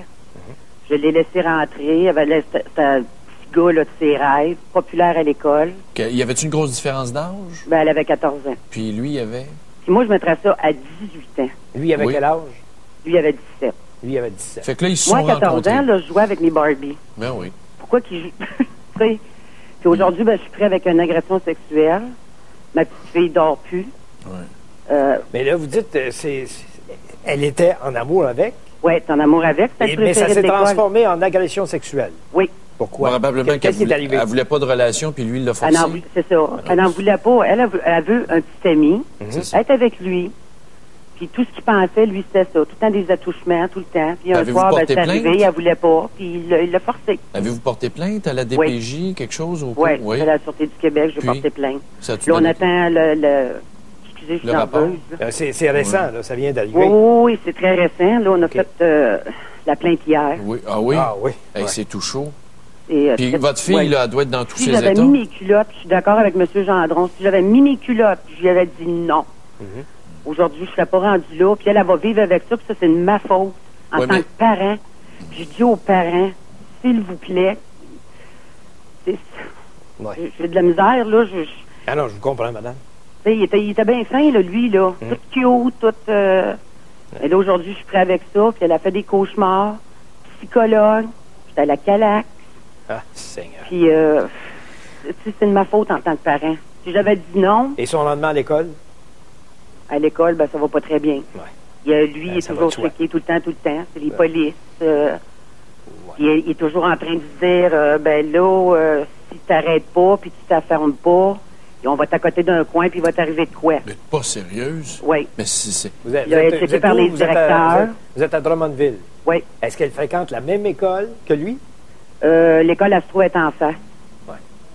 Je l'ai laissé rentrer. Elle avait c'était un petit gars là, de ses rêves, populaire à l'école.
Y avait-tu une grosse différence d'âge?
Ben, elle avait 14 ans.
Puis lui, il avait...
Puis moi, je mettrais ça à 18 ans.
Lui, avait
Oui.
quel âge?
Lui, il avait 17.
Lui, il avait 17.
Fait que là, ils se
Moi,
sont
à 14
rencontrés.
ans, là, je jouais avec mes Barbie.
Ben oui.
Pourquoi qu'il joue? Tu sais. Puis aujourd'hui, ben, je suis prêt avec une agression sexuelle. Ma petite fille dort plus.
Ouais.
Mais là, vous dites, elle était en amour avec,
Ouais, t'es en amour avec. C'est le
mais ça
préféré
s'est
de l'école.
transformé en agression sexuelle.
Oui.
Pourquoi?
Probablement qu'elle
Qu'est-ce qui est
voulait,
arrivé?
elle voulait pas de relation, puis lui, il l'a
Elle
forcé.
c'est ça. Elle n'en voulait pas. Elle veut un petit ami,
C'est ça.
être avec lui. Puis tout ce qu'il pensait, lui, c'était ça. Tout le temps des attouchements, tout le temps. Puis un
Avez-vous
soir, ben,
porté
c'est
plainte?
arrivé, elle voulait pas. Puis il l'a forcé.
Avez-vous porté plainte à la DPJ, quelque chose? Au
Oui,
Oui.
à la Sûreté du Québec, j'ai
Puis?
porté plainte.
Ça a-tu
Là, on
donné-
attend le excusez, je suis
Le rapport?
nerveuse, là.
C'est récent, là, ça vient d'arriver.
Oui, oui, c'est très récent. Là, on a
OK.
fait la plainte hier.
Oui. Ah oui?
Ah oui.
Hey,
Ouais.
c'est tout chaud.
Et,
Puis
c'est-
votre fille,
ouais.
là, elle doit être dans tous
Si
ses
j'avais
états.
mis mes culottes, je suis d'accord avec M. Gendron, si j'avais mis mes culottes, je lui avais dit non. Aujourd'hui, je ne serais pas rendue là, puis elle va vivre avec ça, puis ça, c'est de ma faute en
Ouais,
tant
mais-
que parent. Puis je dis aux parents, s'il vous plaît,
Ouais.
j'ai de la misère, là,
Ah non, je vous comprends, madame.
tu sais, il était bien fin, là, lui, là, tout cute, tout... Et là, aujourd'hui, je suis prêt avec ça, puis elle a fait des cauchemars, psychologue, j'étais à la Calac,
Ah, Seigneur.
puis tu sais, c'est de ma faute en tant que parent. Si j'avais dit non,
Et son lendemain à l'école?
à l'école, ben ça va pas très bien.
Ouais.
Lui,
Ben,
il est
ça va
toujours
de soi.
checké tout le temps. C'est les polices. Il est toujours en train de dire, ben là, si t'arrêtes pas, puis tu t'affermes pas, on va t'accoter d'un coin, puis il va t'arriver de quoi.
Mais pas sérieuse.
Oui,
Mais c'est...
Vous êtes,
Il a été checké par
où?
les
Vous êtes
directeurs.
vous êtes à Drummondville.
oui.
Est-ce qu'elle fréquente la même école que lui?
L'école Astro est en face.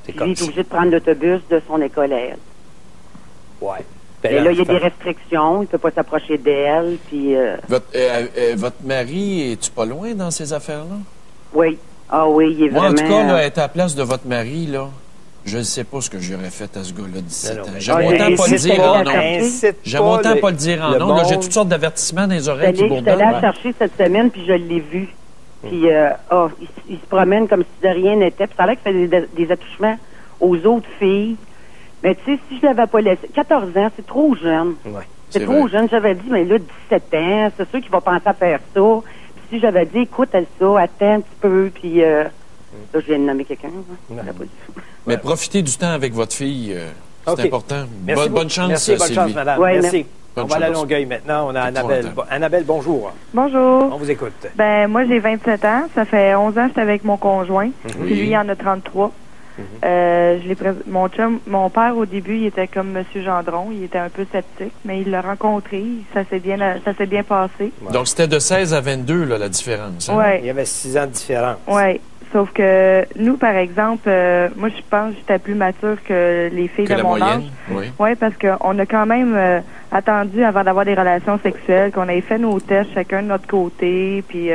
C'est
Puis
comme
lui est
ça.
obligé de prendre l'autobus de son école à elle.
Ouais.
Et là, il y a des restrictions, il peut pas s'approcher d'elle, puis
Votre mari, es-tu pas loin dans ces affaires-là?
oui. Ah oui, il est
Moi,
vraiment...
en tout cas, là, être à la place de votre mari, là, je ne sais pas ce que j'aurais fait à ce gars-là de 17
Non,
ans.
mais-
J'aime
Ah,
autant
j'ai-
pas le
c'est
dire
pas
en nom.
incite
J'aime autant pas le dire en
le
nom. Là, j'ai
monde.
toutes sortes d'avertissements dans les
Je
oreilles qui
suis allée
bourdonnent.
la chercher cette semaine, puis je l'ai vu. Puis, il se promène comme si de rien n'était. Puis ça a l'air qu'il fait des attouchements aux autres filles. Mais tu sais, si je l'avais pas laissé... 14 ans, c'est trop jeune.
Ouais.
C'est
C'est
trop
vrai.
jeune. J'avais dit, mais là, 17 ans, c'est sûr qu'il va penser à faire ça. Puis si j'avais dit, écoute, elle ça, attends un petit peu, puis... là, je viens de nommer quelqu'un. Hein? J'aurais pas dit.
Mais profitez du temps avec votre fille. C'est
OK.
important.
Merci
Bonne chance,
Merci, bonne
Sylvie.
chance, madame.
Ouais,
merci.
Bonne
On va aller à
chance.
Longueuil maintenant. On a
C'est
Annabelle.
épouvantable.
Annabelle, bonjour.
Bonjour.
On vous écoute.
Ben moi j'ai 27 ans. Ça fait 11 ans que j'étais avec mon conjoint. Puis lui il en a 33. Mon père, au début, il était comme M. Gendron. Il était un peu sceptique, mais il l'a rencontré. Ça s'est bien passé.
Ouais. Donc, c'était de 16 à 22, là, la différence. Hein?
Ouais.
Il y avait 6 ans de différence.
Oui. Sauf que nous, par exemple, moi, je pense que j'étais plus mature que les filles de mon âge.
Oui.
Oui, parce qu'on a quand même attendu avant d'avoir des relations sexuelles, qu'on ait fait nos tests chacun de notre côté. Puis,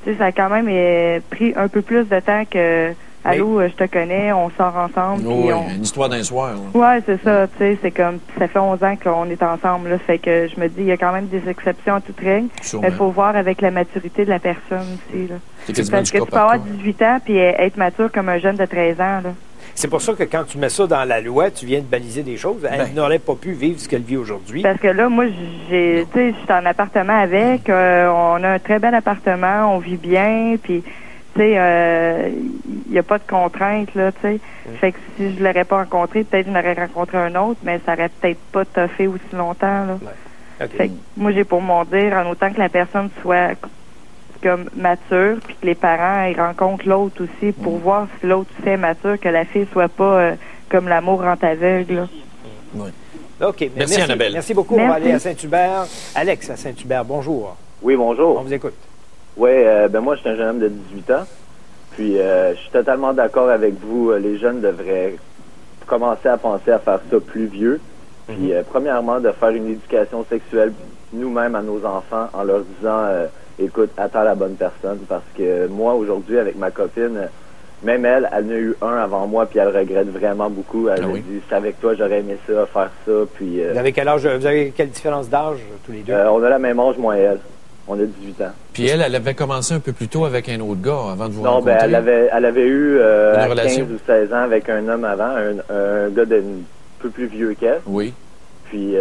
tu sais, ça a quand même pris un peu plus de temps que... Allô, je te connais, on sort ensemble.
Oui, une histoire d'un soir.
Oui, c'est ça, tu sais, c'est comme, ça fait 11 ans qu'on est ensemble, là, fait que je me dis, il y a quand même des exceptions à toute règle. Mais il faut voir avec la maturité de la personne aussi, là. Parce que tu peux avoir 18 ans puis être mature comme un jeune de 13 ans, là.
C'est pour ça que quand tu mets ça dans la loi, tu viens de baliser des choses. Elle n'aurait pas pu vivre ce qu'elle vit aujourd'hui.
Parce que là, moi, je suis en appartement avec, on a un très bel appartement, on vit bien, puis... Tu sais, il n'y a pas de contrainte, là, tu sais. Fait que si je l'aurais pas rencontré, peut-être je l'aurais rencontré un autre, mais ça aurait peut-être pas toffé aussi longtemps, là.
Ouais. Okay.
Fait que moi, j'ai pour mon dire, en autant que la personne soit comme mature, puis que les parents ils rencontrent l'autre aussi pour voir si l'autre est mature, que la fille soit pas comme l'amour rend aveugle, là.
Oui.
OK.
Merci, Annabelle.
Merci beaucoup.
Merci.
On va aller à Saint-Hubert. Alex, à Saint-Hubert, bonjour.
Oui, bonjour.
On vous écoute.
Oui, moi, je suis un jeune homme de 18 ans. Puis, je suis totalement d'accord avec vous. Les jeunes devraient commencer à penser à faire ça plus vieux. Puis, premièrement, de faire une éducation sexuelle nous-mêmes à nos enfants en leur disant, écoute, attends la bonne personne. Parce que moi, aujourd'hui, avec ma copine, même elle en a eu un avant moi, puis elle regrette vraiment beaucoup. Elle me dit, c'est avec toi, j'aurais aimé ça, faire ça. Puis,
vous avez quel âge? Vous avez quelle différence d'âge, tous les deux?
On a la même âge, moi et elle. On a 18 ans.
Puis elle avait commencé un peu plus tôt avec un autre gars avant de vous rencontrer.
Non, elle avait eu
une
15 ou 16 ans avec un homme avant, un gars un peu plus vieux qu'elle.
Oui.
Puis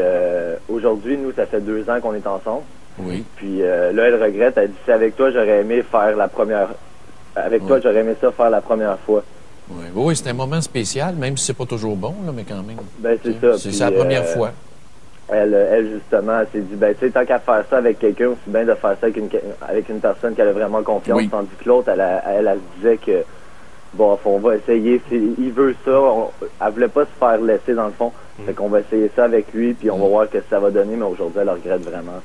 aujourd'hui, nous, ça fait 2 ans qu'on est ensemble.
Oui.
Puis là, elle regrette. Elle dit, c'est avec toi, j'aurais aimé faire la première... Avec toi, j'aurais aimé ça faire la première fois.
Oui, c'est un moment spécial, même si c'est pas toujours bon, là, mais quand même.
Ben, c'est ça.
C'est sa première fois.
Elle, justement, elle s'est dit, ben, tu sais, tant qu'à faire ça avec quelqu'un, c'est bien de faire ça avec une personne qu'elle a vraiment confiance. Oui. Tandis que l'autre, elle disait que, bon, on va essayer. Il veut ça. Elle voulait pas se faire laisser, dans le fond. Fait qu'on va essayer ça avec lui, puis on va voir ce que ça va donner, mais aujourd'hui, elle regrette vraiment.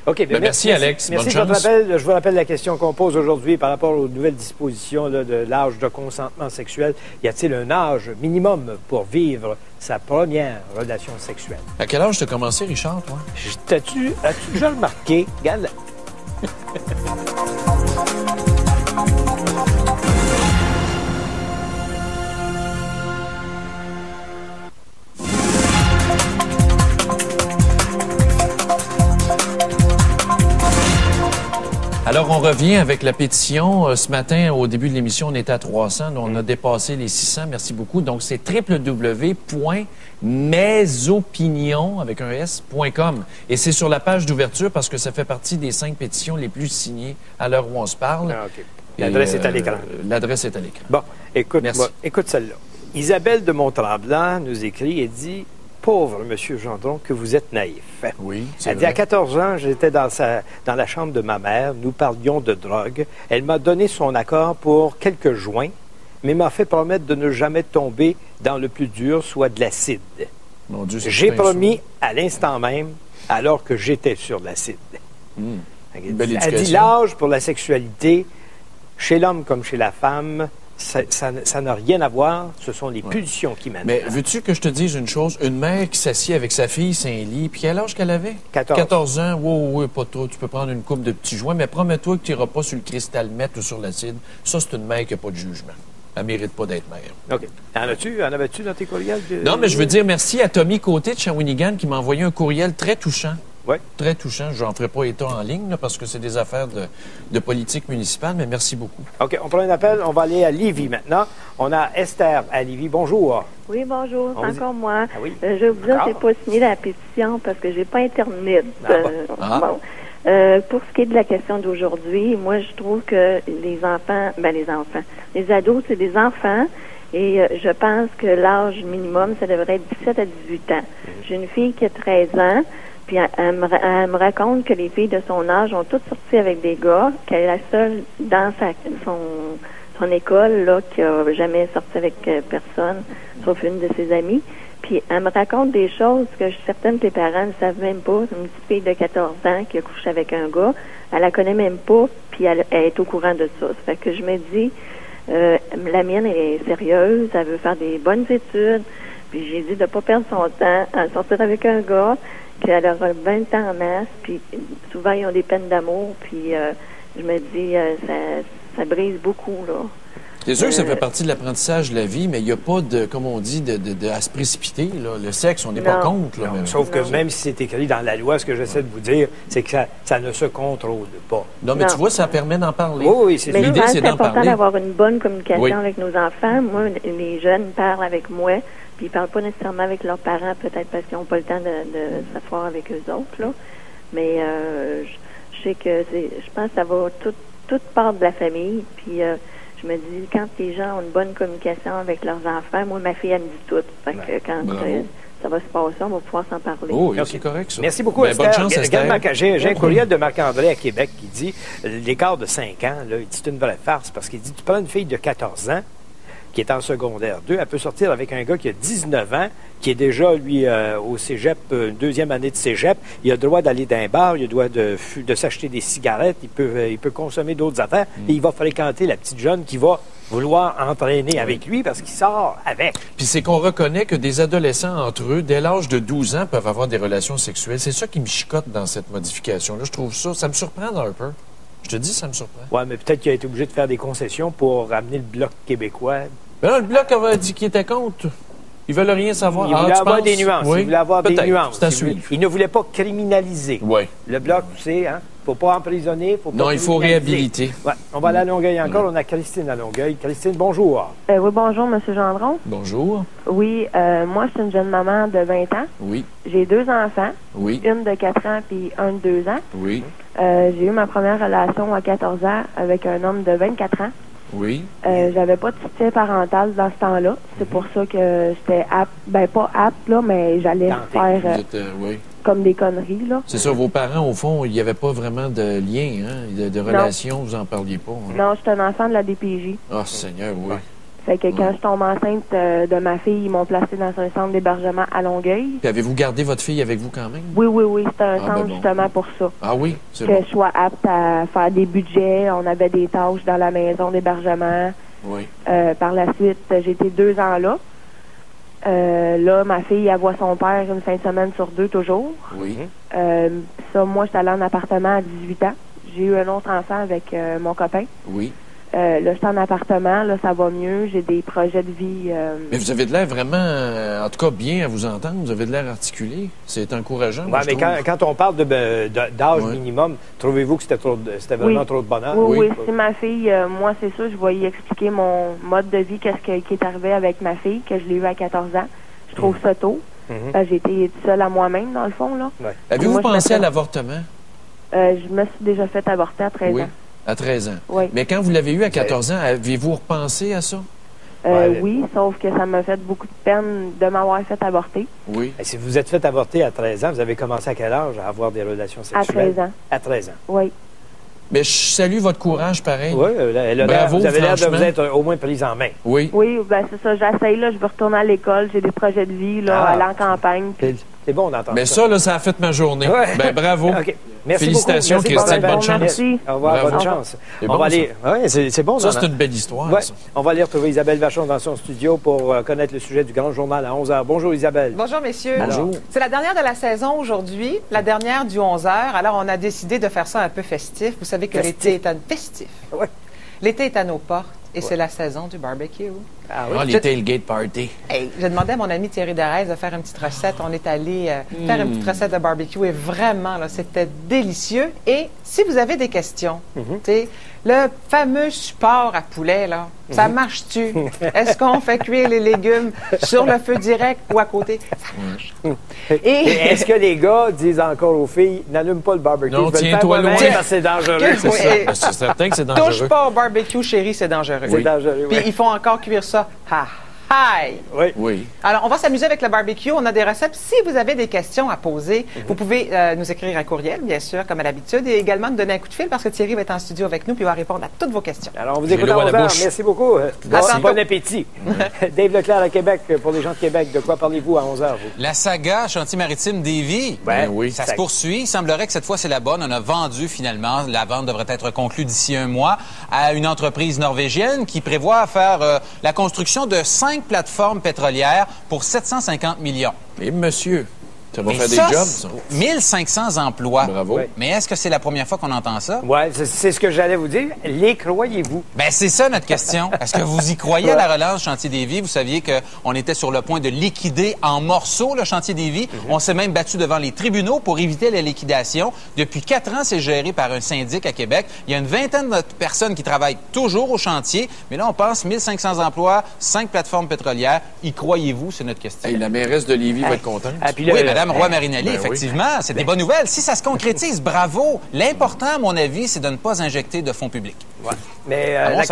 OK.
Merci, Alex.
Merci
Bonne
de votre
chance.
appel. Je vous rappelle la question qu'on pose aujourd'hui par rapport aux nouvelles dispositions là, de l'âge de consentement sexuel. Y a-t-il un âge minimum pour vivre sa première relation sexuelle?
À quel âge tu as commencé, Richard, toi?
As-tu déjà remarqué? Regarde.
Alors, on revient avec la pétition. Ce matin, au début de l'émission, on était à 300. On a dépassé les 600. Merci beaucoup. Donc, c'est www.mesopinions, avec un S.com. Et c'est sur la page d'ouverture parce que ça fait partie des 5 pétitions les plus signées à l'heure où on se parle.
Ah, OK. L'adresse est à l'écran.
L'adresse est à l'écran.
Bon, écoute,
Merci.
Écoute celle-là. Isabelle de Mont-Tremblant nous écrit et dit... Pauvre Monsieur Gendron, que vous êtes naïf.
Oui,
c'est vrai. Elle dit, à 14 ans, j'étais dans la chambre de ma mère, nous parlions de drogue. Elle m'a donné son accord pour quelques joints, mais m'a fait promettre de ne jamais tomber dans le plus dur, soit de l'acide.
Mon Dieu,
j'ai promis à l'instant même, alors que j'étais sur l'acide.
Belle éducation.
Elle dit, l'âge pour la sexualité, chez l'homme comme chez la femme, ça n'a rien à voir. Ce sont les pulsions qui mènent.
Mais veux-tu que je te dise une chose? Une mère qui s'assied avec sa fille, c'est un lit. Puis quel âge qu'elle avait? 14 ans. Oui, pas trop. Tu peux prendre une coupe de petits joints, mais promets-toi que tu n'iras pas sur le cristal meth ou sur l'acide. Ça, c'est une mère qui n'a pas de jugement. Elle ne mérite pas d'être mère.
OK. En avais-tu dans tes courriels?
Non, mais je veux dire merci à Tommy Côté de Shawinigan qui m'a envoyé un courriel très touchant.
Oui.
Très touchant. Je n'en ferai pas état en ligne là, parce que c'est des affaires de politique municipale, mais merci beaucoup.
OK, on prend un appel. On va aller à Lévis maintenant. On a Esther à Lévis. Bonjour.
Oui, bonjour. C'est encore moi.
Ah oui.
Je vous dis, je n'ai pas signé la pétition parce que j'ai pas Internet. Bon. Pour ce qui est de la question d'aujourd'hui, moi, je trouve que les ados, c'est des enfants. Et je pense que l'âge minimum, ça devrait être 17 à 18 ans. J'ai une fille qui a 13 ans. Puis elle me raconte que les filles de son âge ont toutes sorti avec des gars, qu'elle est la seule dans son école, là, qui a jamais sorti avec personne, sauf une de ses amies. Puis elle me raconte des choses que certaines de tes parents ne savent même pas. Une petite fille de 14 ans qui a couché avec un gars, elle la connaît même pas, puis elle est au courant de ça. Ça fait que je me dis, la mienne est sérieuse, elle veut faire des bonnes études, puis j'ai dit de pas perdre son temps à sortir avec un gars, qu'elle aura 20 ans en masse, puis souvent ils ont des peines d'amour, puis je me dis, ça brise beaucoup, là.
C'est sûr que ça fait partie de l'apprentissage de la vie, mais il n'y a pas de, comme on dit, à se précipiter. Là. Le sexe, on n'est pas contre. Là,
sauf que même si c'est écrit dans la loi, ce que j'essaie de vous dire, c'est que ça ne se contrôle pas.
Non, mais tu vois, ça permet d'en parler.
Oui, c'est
l'idée, c'est d'en parler.
C'est important d'avoir une bonne communication avec nos enfants. Moi, les jeunes parlent avec moi, puis ils parlent pas nécessairement avec leurs parents, peut-être parce qu'ils n'ont pas le temps de s'asseoir avec eux autres. Là. Mais je sais que je pense que ça va toute part de la famille, puis... je me dis, quand les gens ont une bonne communication avec leurs enfants, moi, ma fille, elle me dit tout. Fait que quand ça va se passer, on va pouvoir s'en parler.
Oh, oui, c'est correct, ça.
Merci beaucoup, Esther.
Bonne chance, Esther.
J'ai un courriel de Marc-André à Québec qui dit, l'écart de 5 ans, là, il dit, c'est une vraie farce, parce qu'il dit, tu prends une fille de 14 ans, qui est en secondaire 2, elle peut sortir avec un gars qui a 19 ans, qui est déjà, lui, au cégep, deuxième année de cégep. Il a le droit d'aller dans un bar, il a le droit de s'acheter des cigarettes, il peut consommer d'autres affaires, et il va fréquenter la petite jeune qui va vouloir entraîner avec lui parce qu'il sort avec.
Puis c'est qu'on reconnaît que des adolescents entre eux, dès l'âge de 12 ans, peuvent avoir des relations sexuelles. C'est ça qui me chicote dans cette modification-là. Je trouve ça me surprend un peu. Je te dis, ça me surprend.
Oui, mais peut-être qu'il a été obligé de faire des concessions pour ramener le Bloc québécois.
Ben là, le Bloc avait dit qu'il était contre. Ils veulent rien savoir.
Il voulait avoir des nuances.
Oui,
il voulait avoir des nuances. Il ne voulait pas criminaliser.
Oui.
Le Bloc, tu sais, hein? Faut pas emprisonner, faut pas
non, il faut réhabiliter.
Ouais. On va aller à Longueuil encore. On a Christine à Longueuil. Christine, bonjour.
Oui, bonjour, M. Gendron.
Bonjour.
Oui, moi, je suis une jeune maman de 20 ans.
Oui.
J'ai 2 enfants.
Oui.
Une de 4 ans puis un de 2 ans.
Oui.
J'ai eu ma première relation à 14 ans avec un homme de 24 ans.
Oui.
J'avais pas de soutien parental dans ce temps-là. C'est pour ça que j'étais apte, pas apte, là, mais j'allais faire comme des conneries, là.
C'est ça, vos parents, au fond, il n'y avait pas vraiment de lien, hein, de relation, vous en parliez pas. Hein?
Non, j'étais un enfant de la DPJ.
Ah, Seigneur, oui.
Fait que quand je tombe enceinte de ma fille, ils m'ont placée dans un centre d'hébergement à Longueuil.
Puis avez-vous gardé votre fille avec vous quand même?
Oui. C'était un centre justement pour ça.
Ah oui? C'est
que je sois apte à faire des budgets. On avait des tâches dans la maison d'hébergement.
Oui.
Par la suite, j'ai été 2 ans là. Là, ma fille, elle voit son père une fin de semaine sur 2 toujours.
Oui.
Ça, moi, j'étais allée en appartement à 18 ans. J'ai eu un autre enfant avec mon copain.
Oui.
Là, je suis en appartement, là, ça va mieux. J'ai des projets de vie.
Mais vous avez de l'air vraiment, en tout cas, bien à vous entendre. Vous avez de l'air articulé. C'est encourageant.
Oui, mais quand on parle d'âge minimum, trouvez-vous que c'était vraiment trop de bonheur?
Oui. C'est ma fille. Moi, c'est ça. Je vais y expliquer mon mode de vie, qu'est-ce qui est arrivé avec ma fille, que je l'ai eu à 14 ans. Je trouve ça tôt. J'ai été seule à moi-même, dans le fond, là.
Ouais. Avez-vous pensé à l'avortement?
Je me suis déjà fait avorter à 13 ans.
À 13 ans.
Oui.
Mais quand vous l'avez eu à 14 ans, avez-vous repensé à ça?
Oui, sauf que ça m'a fait beaucoup de peine de m'avoir fait avorter.
Oui.
Et si vous vous êtes fait avorter à 13 ans, vous avez commencé à quel âge à avoir des relations sexuelles?
À 13 ans.
À 13 ans.
Oui.
Mais je salue votre courage, pareil.
Oui,
bravo,
vous avez l'air de
franchement.
vous être au moins prise en main.
Oui.
Oui, c'est ça. J'essaye, là. Je veux retourner à l'école. J'ai des projets de vie, là, aller en campagne.
C'est bon d'entendre ça.
Mais ça, là, ça a fait ma journée.
Ouais.
Ben, bravo.
Okay. Merci
Félicitations,
beaucoup.
Christine. Bonne chance.
Merci.
Au revoir,
Bravo.
bonne chance.
C'est
On
bon,
va aller... Ouais, c'est bon.
Ça, c'est une belle histoire.
Ouais.
Ça.
On va aller retrouver Isabelle Vachon dans son studio pour connaître le sujet du Grand Journal à 11h. Bonjour, Isabelle.
Bonjour, messieurs.
Bonjour.
C'est la dernière de la saison aujourd'hui, la dernière du 11h. Alors, on a décidé de faire ça un peu festif. Vous savez que l'été est festif.
Ouais.
L'été est à nos portes et c'est la saison du barbecue.
Ah
oui? Les tailgate party.
Hey, j'ai demandé à mon ami Thierry Derez de faire une petite recette. On est allé faire une petite recette de barbecue et vraiment, là, c'était délicieux. Et si vous avez des questions, tu sais, le fameux support à poulet, là, ça marche-tu? Est-ce qu'on fait cuire les légumes sur le feu direct ou à côté? Ça marche.
Et est-ce que les gars disent encore aux filles, n'allume pas le barbecue?
Non, tiens-toi loin.
Parce que c'est dangereux.
C'est ça. C'est certain que c'est dangereux.
Touche pas au barbecue, chérie, c'est dangereux.
C'est dangereux,
Puis ils font encore cuire ça. Hi!
Oui.
Alors, on va s'amuser avec le barbecue. On a des recettes. Si vous avez des questions à poser, vous pouvez nous écrire un courriel, bien sûr, comme à l'habitude, et également nous donner un coup de fil parce que Thierry va être en studio avec nous puis il va répondre à toutes vos questions.
Alors, on vous écoute à 11h. Merci beaucoup. Bon appétit. Dave Leclerc à Québec, pour les gens de Québec, de quoi parlez-vous à 11h, vous?
La saga Chantier Maritime Davy.
Oui.
Ça se poursuit. Il semblerait que cette fois, c'est la bonne. On a vendu finalement. La vente devrait être conclue d'ici un mois à une entreprise norvégienne qui prévoit faire la construction de 5 plateformes pétrolières pour 750 millions.
Et monsieur, ça va
Et
faire
ça,
des jobs, ça.
1500 emplois.
Bravo.
Mais est-ce que c'est la première fois qu'on entend ça?
Oui, c'est ce que j'allais vous dire. Les croyez-vous?
Ben c'est ça notre question. Est-ce que vous y croyez à la relance Chantier Davy? Vous saviez qu'on était sur le point de liquider en morceaux le Chantier Davy. On s'est même battu devant les tribunaux pour éviter la liquidation. Depuis 4 ans, c'est géré par un syndic à Québec. Il y a une vingtaine de personnes qui travaillent toujours au chantier. Mais là, on pense 1500 emplois, 5 plateformes pétrolières. Y croyez-vous? C'est notre question.
Hey, la mairesse de Lévis va être contente.
Oui, Mme Roy-Marinelli, effectivement. C'est des bonnes nouvelles. Si ça se concrétise, bravo. L'important, à mon avis, c'est de ne pas injecter de fonds publics.
Ouais. Mais la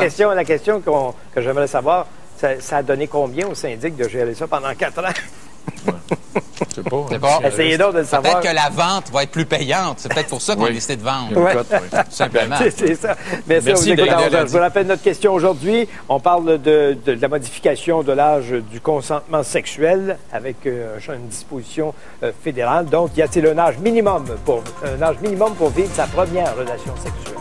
question que j'aimerais savoir, ça a donné combien au syndic de gérer ça pendant 4 ans?
Je sais pas.
C'est pas.
Essayez donc de le savoir.
Peut-être que la vente va être plus payante. C'est peut-être pour ça qu'on a décidé de vendre.
Tout
simplement.
C'est ça. Merci, je vous rappelle notre question aujourd'hui. On parle de la modification de l'âge du consentement sexuel avec une disposition fédérale. Donc, y a-t-il un âge minimum pour vivre sa première relation sexuelle?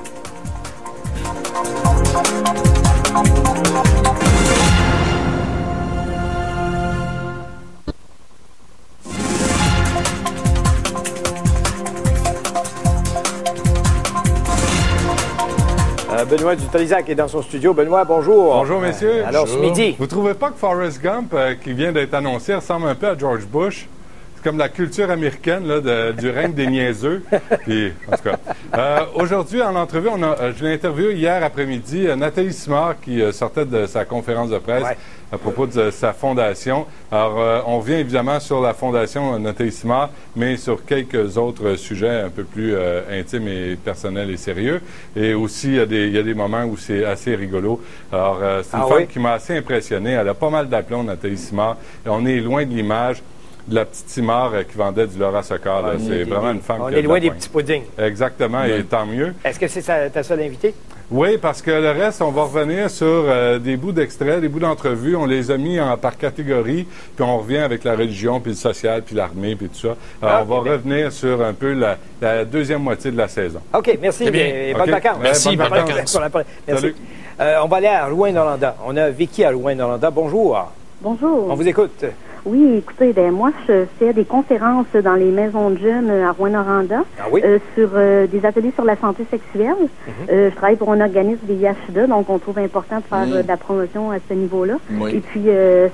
Benoît Dutrisac est dans son studio. Benoît, bonjour.
Bonjour, messieurs.
Alors, ce midi.
Vous trouvez pas que Forrest Gump, qui vient d'être annoncé, ressemble un peu à George Bush? C'est comme la culture américaine là, du règne des niaiseux. Puis, en tout cas. Aujourd'hui, en entrevue, je l'ai interviewé hier après-midi, Nathalie Simard, qui sortait de sa conférence de presse à propos de sa fondation. Alors, on revient évidemment sur la fondation Nathalie Simard, mais sur quelques autres sujets un peu plus intimes et personnels et sérieux. Et aussi, il y a des moments où c'est assez rigolo. Alors, c'est une femme qui m'a assez impressionné. Elle a pas mal d'aplomb, Nathalie Simard. Et on est loin de l'image de la petite Simard qui vendait du Laura Soccer. C'est vraiment une femme
qui a de la pointe. On est loin des petits puddings.
Exactement, et tant mieux.
Est-ce que c'est ta seule invitée?
Oui, parce que le reste, on va revenir sur des bouts d'extraits, des bouts d'entrevues. On les a mis par catégorie, puis on revient avec la religion, puis le social, puis l'armée, puis tout ça. Alors, on va revenir sur un peu la deuxième moitié de la saison.
OK, merci. Bonnes vacances.
Merci, bonnes vacances.
Merci. On va aller à Rouyn-Noranda. On a Vicky à Rouyn-Noranda. Bonjour.
Bonjour.
On vous écoute.
Oui, écoutez, moi, je fais des conférences dans les maisons de jeunes à Rouyn-Noranda sur des ateliers sur la santé sexuelle. Je travaille pour un organisme des IHD, donc on trouve important de faire de la promotion à ce niveau-là. Et puis,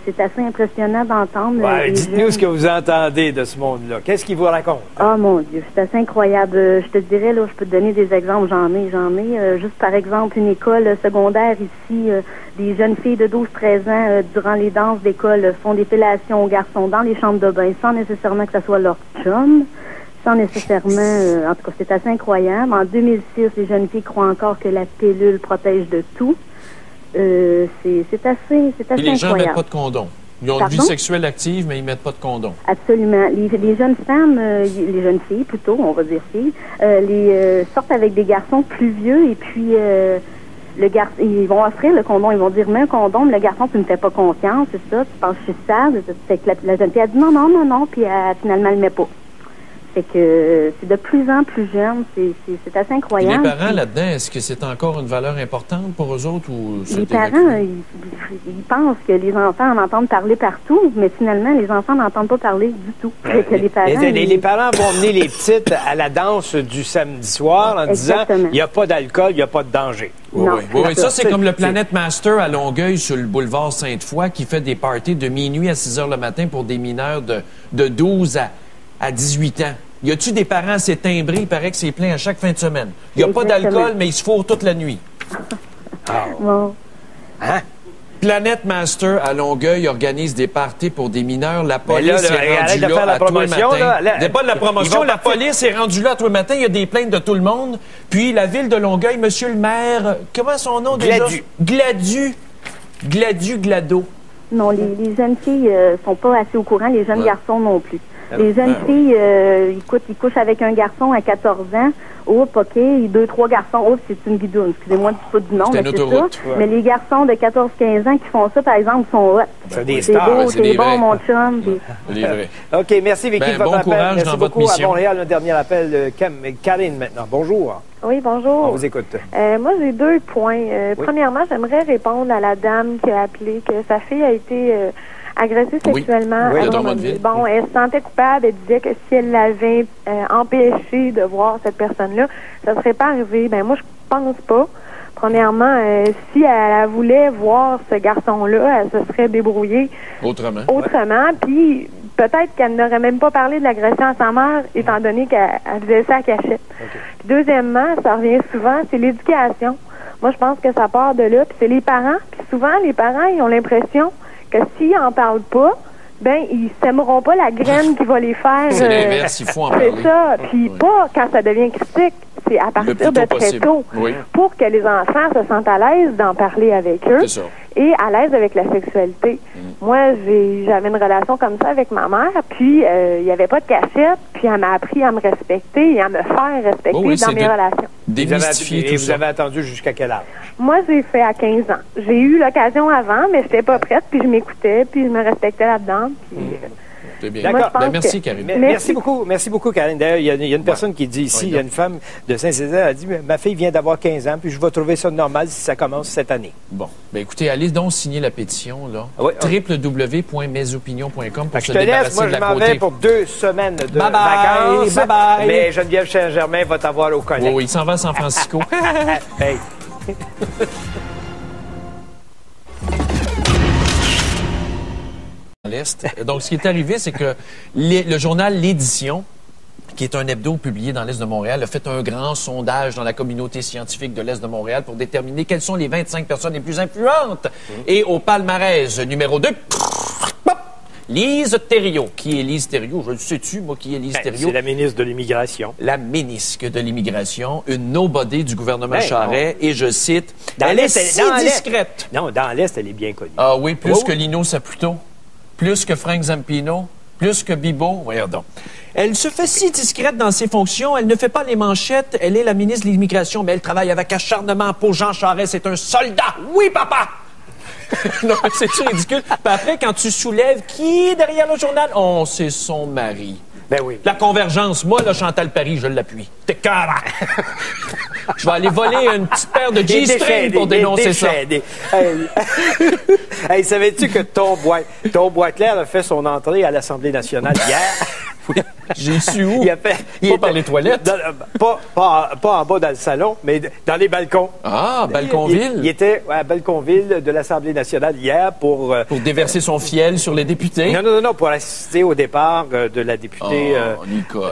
c'est assez impressionnant d'entendre...
dites-nous ce que vous entendez de ce monde-là. Qu'est-ce qu'ils vous racontent?
Ah, mon Dieu, c'est assez incroyable. Je te dirais, là, je peux te donner des exemples. J'en ai. Juste par exemple, une école secondaire ici, des jeunes filles de 12-13 ans, durant les danses d'école, font des fellations aux garçons dans les chambres de bain sans nécessairement que ça soit leur chum, sans nécessairement... en tout cas, c'est assez incroyable. En 2006, les jeunes filles croient encore que la pilule protège de tout. C'est assez incroyable.
Les gens ne mettent pas de condom. Ils ont une vie sexuelle active, mais ils ne mettent pas de condom.
Absolument. Les jeunes femmes, les jeunes filles plutôt, on va dire filles, sortent avec des garçons plus vieux et puis... ils vont offrir le condom, ils vont dire, mets un condom, mais le garçon, tu ne me fais pas confiance, c'est ça, tu penses que je suis sale. Fait que la jeune fille a dit non, puis finalement, elle ne le met pas. Fait que c'est de plus en plus jeune, c'est assez incroyable.
Et les parents là-dedans, est-ce que c'est encore une valeur importante pour eux autres ou
les parents, ils pensent que les enfants en entendent parler partout, mais finalement, les enfants n'entendent pas parler du tout.
Les parents vont mener les petites à la danse du samedi soir en disant, il n'y a pas d'alcool, il n'y a pas de danger.
Oui, ça, c'est comme le Planet Master à Longueuil sur le boulevard Sainte-Foy qui fait des parties de minuit à 6 heures le matin pour des mineurs de 12 à 18 ans. Y a-tu des parents assez timbrés? Il paraît que c'est plein à chaque fin de semaine. Il n'y a pas d'alcool, mais ils se fourrent toute la nuit. Planet Master à Longueuil organise des parties pour des mineurs. La police est rendue là à tous les matins. C'est pas de la promotion. La police est rendue là tous les matins. Il y a des plaintes de tout le monde. Puis la ville de Longueuil, monsieur le maire, comment son nom déjà? Gladu Glado.
Non, les jeunes filles sont pas assez au courant, les jeunes garçons non plus. Les jeunes
Ah,
filles, ils couchent avec un garçon à 14 ans. Oups, OK, 2-3 garçons. Oups, c'est une guidoune. Excusez-moi du du nom,
C'est
mais
une
c'est ça.
autoroute. Ouais.
Mais les garçons de 14-15 ans qui font ça, par exemple, sont hot.
C'est des
C'est
stars.
beau,
c'est
c'est
des
bon,
vrais.
mon chum. puis-
C'est vrai.
OK, merci, Vicky,
Ben,
de votre
bon
appel.
courage
Merci
dans votre
beaucoup. À
mission.
Montréal, le dernier appel, Karine, maintenant. Bonjour.
Oui, bonjour.
On vous écoute.
Moi, j'ai 2 points. Premièrement, j'aimerais répondre à la dame qui a appelé que sa fille a été agressée sexuellement.
Oui,
à
à
Drummondville.
Drummondville.
Bon, elle se sentait coupable. Elle disait que si elle l'avait empêché de voir cette personne-là, ça serait pas arrivé. Ben moi, je pense pas. Premièrement, si elle voulait voir ce garçon-là, elle se serait débrouillée
Autrement.
puis peut-être qu'elle n'aurait même pas parlé de l'agression à sa mère, étant donné qu'elle faisait ça à cachette. Puis deuxièmement, ça revient souvent, c'est l'éducation. Moi, je pense que ça part de là, puis c'est les parents. Puis souvent, les parents, ils ont l'impression que s'ils en parlent pas, ben ils sèmeront pas la graine qui va les faire.
C'est l'inverse, il faut en parler.
C'est ça. Puis pas quand ça devient critique. C'est à
Le
partir
plus
de
tôt
très
possible.
tôt.
Oui.
Pour que les enfants se sentent à l'aise d'en parler avec eux
C'est ça.
et à l'aise avec la sexualité. Moi, j'avais une relation comme ça avec ma mère, puis il n'y avait pas de cachette, puis elle m'a appris à me respecter et à me faire respecter
Oh oui,
dans
c'est
mes relations.
Démystifier tout
vous
ça.
avez attendu jusqu'à quel âge?
Moi, j'ai fait à 15 ans. J'ai eu l'occasion avant, mais j'étais pas prête, puis je m'écoutais, puis je me respectais là-dedans. Puis,
C'est bien.
D'accord.
Moi, je pense
Ben, merci,
que-
Karine.
Merci beaucoup, Karine. D'ailleurs, il y a une personne qui dit ici, il y a une femme de Saint-Césaire, elle dit, ma fille vient d'avoir 15 ans, puis je vais trouver ça normal si ça commence cette année.
Bon. Ben, écoutez, allez donc signer la pétition, là.
Oui,
www.mesopinions.com pour
Je
se
te laisse,
débarrasser
moi
de
je
la
m'en vais
côté.
pour 2 semaines de
Bye bye,
vacances.
bye bye.
Mais Geneviève Saint-Germain va t'avoir au collège.
Oui, oui, il s'en va à San Francisco.
Hey.
l'Est. Donc, ce qui est arrivé, c'est que le journal L'Édition, qui est un hebdo publié dans l'Est de Montréal, a fait un grand sondage dans la communauté scientifique de l'Est de Montréal pour déterminer quelles sont les 25 personnes les plus influentes. Et au palmarès numéro 2, Lise Thériault. Qui est Lise Thériault? Je le sais-tu, moi, qui est Lise Thériault?
C'est la ministre de l'Immigration.
La ministre de l'Immigration, une nobody du gouvernement
Ben,
Charest, et je cite,
Dans
elle est
l'Est,
si
dans l'Est.
discrète.
Non, dans l'Est, elle est bien connue.
Ah oui, plus
Oh.
que Lino Saputo, plus que Frank Zampino, plus que Bibo. Voyons donc. Elle se fait si discrète dans ses fonctions, elle ne fait pas les manchettes, elle est la ministre de l'Immigration, mais elle travaille avec acharnement pour Jean Charest, c'est un soldat. Oui, papa! Non, mais c'est-tu ridicule? Puis après, quand tu soulèves qui est derrière le journal, oh, c'est son mari.
Ben oui.
La convergence, moi, là, Chantal Paris, je l'appuie. T'es carré. Je vais aller voler une petite paire de G-string pour dénoncer ça.
Hey, hey, savais-tu que Tom Boisclair a fait son entrée à l'Assemblée nationale hier?
J'ai su où?
Il a fait,
Pas par les toilettes?
Pas en bas dans le salon, mais dans les balcons.
Ah, Balconville.
Il était à Balconville de l'Assemblée nationale hier pour
déverser son fiel sur les députés?
Non, pour assister au départ de la députée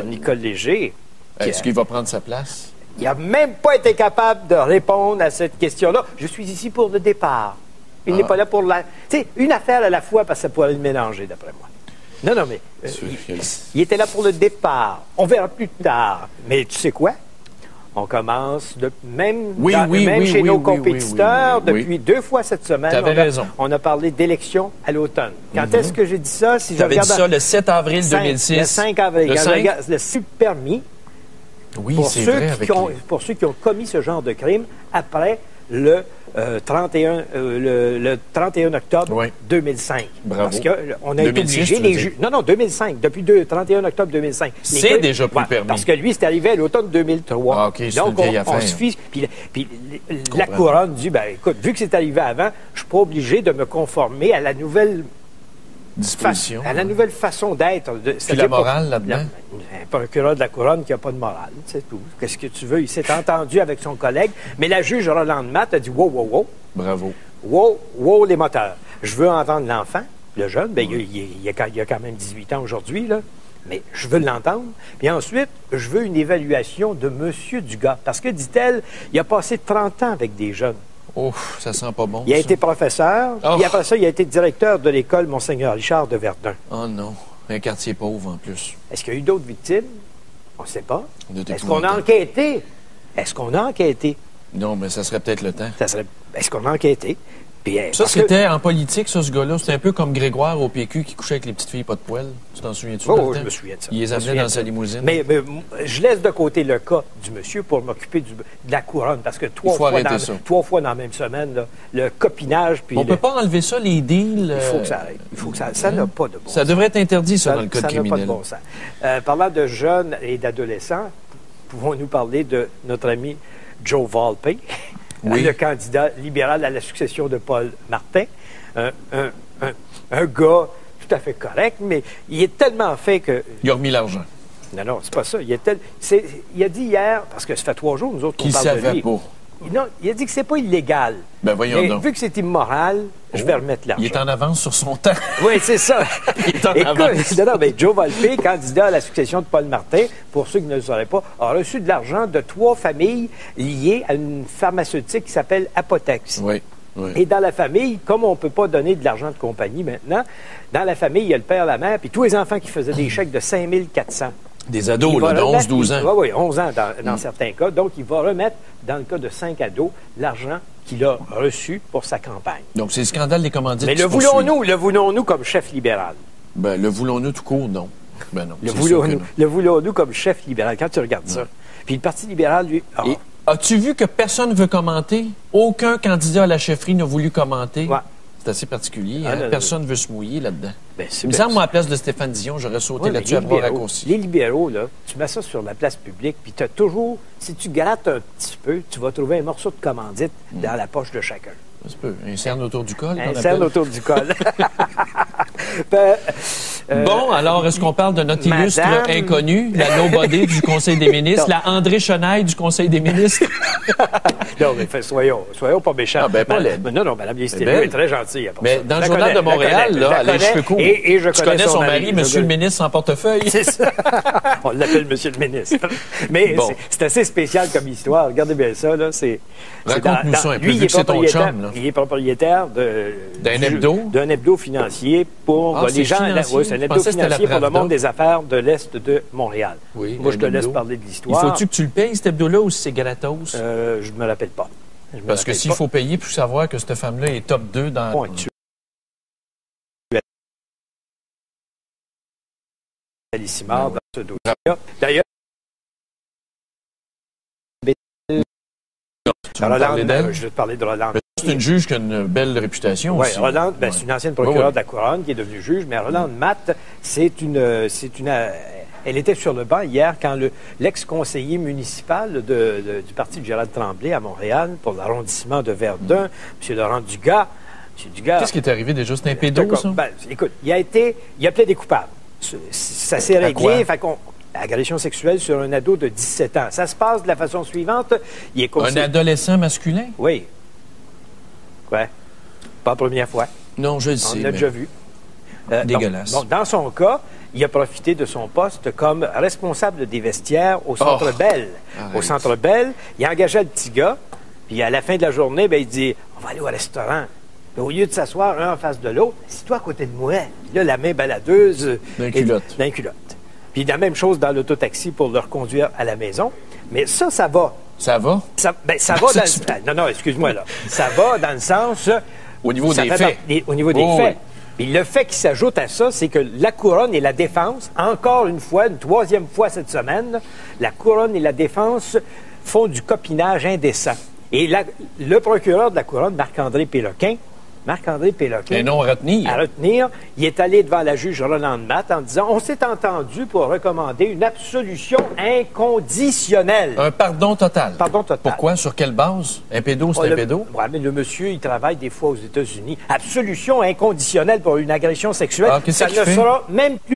Nicole Léger.
Est-ce qu'il va prendre sa place?
Il n'a même pas été capable de répondre à cette question-là. Je suis ici pour le départ. Il n'est pas là pour la... Tu sais, une affaire à la fois, parce que ça pourrait le mélanger, d'après moi. Non, mais il était là pour le départ. On verra plus tard. Mais tu sais quoi? On commence, même chez nos compétiteurs, depuis 2 fois cette semaine, on a parlé d'élections à l'automne. Quand est-ce que j'ai dit ça? Si
J'avais dit ça le 7 avril 2006.
Le 5 avril. Le permis.
Oui, c'est vrai.
Pour ceux qui ont commis ce genre de crime après le 31 octobre 2005.
Bravo.
Parce qu'on a été
2006,
obligé, les juges... Non, 2005. Depuis 31 octobre 2005.
C'est déjà plus permis.
Parce que lui, c'est arrivé à l'automne 2003.
Ah, OK, c'est
donc,
une vieille affaire.
on se fie... Puis la couronne dit, ben écoute, vu que c'est arrivé avant, je suis pas obligé de me conformer à la nouvelle...
disposition.
À la nouvelle façon d'être.
Puis la morale là-dedans?
Un procureur de la couronne qui n'a pas de morale, c'est tout. Qu'est-ce que tu veux? Il s'est entendu avec son collègue, mais la juge Rolande Matt a dit « Wow.
Bravo.
Wow, les moteurs. Je veux entendre l'enfant, le jeune. Ben, il a quand même 18 ans aujourd'hui, là. Mais je veux l'entendre. Puis ensuite, je veux une évaluation de M. Dugas. Parce que, dit-elle, il a passé 30 ans avec des jeunes.
Ouf, ça sent pas bon.
Il a été professeur,
Oh.
puis après ça, il a été directeur de l'école Monseigneur Richard de Verdun.
Oh non, un quartier pauvre en plus.
Est-ce qu'il y a eu d'autres victimes? On ne sait pas.
De
Est-ce qu'on a enquêté? Est-ce qu'on a enquêté?
Non, mais ça serait peut-être le temps.
Est-ce qu'on a enquêté?
Ça, c'était en politique, ça, ce gars-là. C'était un peu comme Grégoire au PQ qui couchait avec les petites filles pas de poils. Tu t'en souviens-tu?
Oh, je me souviens de ça.
Il les amenait dans sa limousine.
Mais je laisse de côté le cas du monsieur pour m'occuper de la couronne, parce que trois fois dans la même semaine, là, le copinage... Puis
on ne peut pas enlever ça, les deals...
Il faut que ça arrête. Il faut que ça n'a pas de bon sens.
Ça devrait être interdit, ça, dans le code criminel.
Ça n'a pas de bon sens. Parlant de jeunes et d'adolescents, pouvons-nous parler de notre ami Joe Volpe? Oui. Le candidat libéral à la succession de Paul Martin. Un gars tout à fait correct, mais il est tellement fait que...
Il a remis l'argent.
Non, c'est pas ça. Il a dit hier, parce que ça fait 3 jours, nous autres, qu'on parle de lui. Non, il a dit que c'est pas illégal.
Ben voyons donc.
Vu que c'est immoral, je vais remettre l'argent.
Il est en avance sur son temps.
Oui, c'est ça.
Il est en avance.
Mais Joe Volpe, candidat à la succession de Paul Martin, pour ceux qui ne le sauraient pas, a reçu de l'argent de 3 familles liées à une pharmaceutique qui s'appelle Apotex.
Oui.
Et dans la famille, comme on ne peut pas donner de l'argent de compagnie maintenant, dans la famille, il y a le père, la mère, puis tous les enfants qui faisaient des chèques de 5 400.
Des ados, là, de 11-12 ans.
Oui, 11 ans dans certains cas. Donc, il va remettre, dans le cas de 5 ados, l'argent qu'il a reçu pour sa campagne.
Donc, c'est le scandale des commandites.
Mais le voulons-nous comme chef libéral?
Ben, le voulons-nous tout court, non. Ben non.
Le voulons-nous comme chef libéral, quand tu regardes ça. Puis le Parti libéral, lui...
As-tu vu que personne ne veut commenter? Aucun candidat à la chefferie n'a voulu commenter? Ouais. C'est assez particulier. Personne ne veut se mouiller là-dedans. Il me semble, moi, à la place de Stéphane Dion, j'aurais sauté là-dessus à bras raccourcis.
Les libéraux, là, tu mets ça sur la place publique, puis tu as toujours, si tu grattes un petit peu, tu vas trouver un morceau de commandite dans la poche de chacun.
Ça se peut. Un cerne autour du col.
Un cerne autour du col.
Bon, alors, est-ce qu'on parle de notre illustre inconnu, la nobody du Conseil des ministres, la André Chenaille du Conseil des ministres?
Non, mais soyons pas méchants.
Ah, ben, pas laide.
Non, Mme Liestéliou est très gentille.
Mais dans le Journal de Montréal, là, elle a les cheveux courts.
Et je connais
son mari, Monsieur le ministre sans portefeuille.
C'est ça. On l'appelle Monsieur le ministre. Mais c'est assez spécial comme histoire. Regardez bien ça, là.
Raconte-nous ça un peu, vu que c'est ton chum, là.
Il est propriétaire
d'un hebdo?
D'un hebdo financier pour les gens. Oui, c'est un hebdo financier pour le monde des affaires de l'Est de Montréal.
Oui,
moi, je te laisse parler de l'histoire.
Il faut-tu que tu le payes, cet hebdo-là, ou si c'est gratos?
Je ne me rappelle pas.
Parce que s'il faut payer pour savoir que cette femme-là est top 2 dans...
Dans ce dossier-là. D'ailleurs, je vais te parler de Rolande.
C'est une juge qui a une belle réputation aussi.
Oui, Rolande, c'est une ancienne procureure de la Couronne qui est devenue juge, mais Rolande Matte, elle était sur le banc hier quand l'ex-conseiller municipal du parti de Gérald Tremblay à Montréal pour l'arrondissement de Verdun, M. Laurent Dugas.
Qu'est-ce qui est arrivé déjà? C'est un pédo, ça?
Écoute, il a plaidé coupable. Ça s'est réglé. Agression sexuelle sur un ado de 17 ans. Ça se passe de la façon suivante.
Un adolescent masculin?
Oui. Ouais. Pas la première fois.
Non, je le sais.
On l'a déjà vu.
Dégueulasse.
Donc, dans son cas, il a profité de son poste comme responsable des vestiaires au Centre Bell. Au Centre Bell, il a engagé le petit gars, puis à la fin de la journée, il dit « On va aller au restaurant. » Au lieu de s'asseoir un en face de l'autre, assis-toi à côté de moi. Puis là, la main baladeuse
d'un culotte.
Puis la même chose dans l'autotaxi pour le reconduire à la maison. Mais ça va.
Ça va?
Ça va dans non, excuse-moi, là. Ça va dans le sens...
Au niveau des faits.
Au niveau des faits. Puis le fait qui s'ajoute à ça, c'est que la Couronne et la Défense, encore une fois, une 3e fois cette semaine, la Couronne et la Défense font du copinage indécent. Et le procureur de la Couronne, Marc-André Péloquin,
un nom à retenir,
il est allé devant la juge Rolande Matte en disant « On s'est entendu pour recommander une absolution inconditionnelle. »
Un pardon total.
Pardon total.
Pourquoi? Sur quelle base? Un pédo, c'est un pédo?
Oui, mais le monsieur, il travaille des fois aux États-Unis. Absolution inconditionnelle pour une agression sexuelle. Ça ne sera même plus...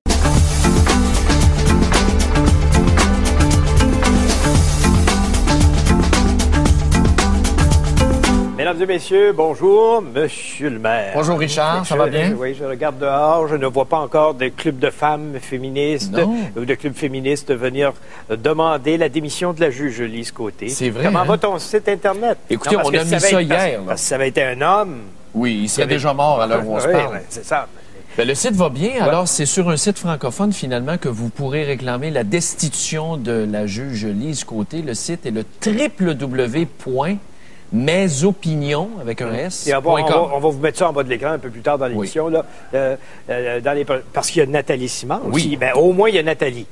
Mesdames et messieurs, bonjour, Monsieur le maire.
Bonjour Richard, ça va bien?
Oui, je regarde dehors, je ne vois pas encore de club de femmes féministes ou de clubs féministes venir demander la démission de la juge Lise Côté.
C'est vrai.
Comment va ton site Internet?
Écoutez, on a mis ça hier.
Parce que ça avait été un homme.
Oui, il serait déjà mort à l'heure où on se parle.
C'est ça.
Le site va bien. Alors, c'est sur un site francophone, finalement, que vous pourrez réclamer la destitution de la juge Lise Côté. Le site est le Mes opinions, avec un S.
Et on va vous mettre ça en bas de l'écran un peu plus tard dans l'émission, là, parce qu'il y a Nathalie Simard aussi.
Oui.
Ben, au moins, il y a Nathalie.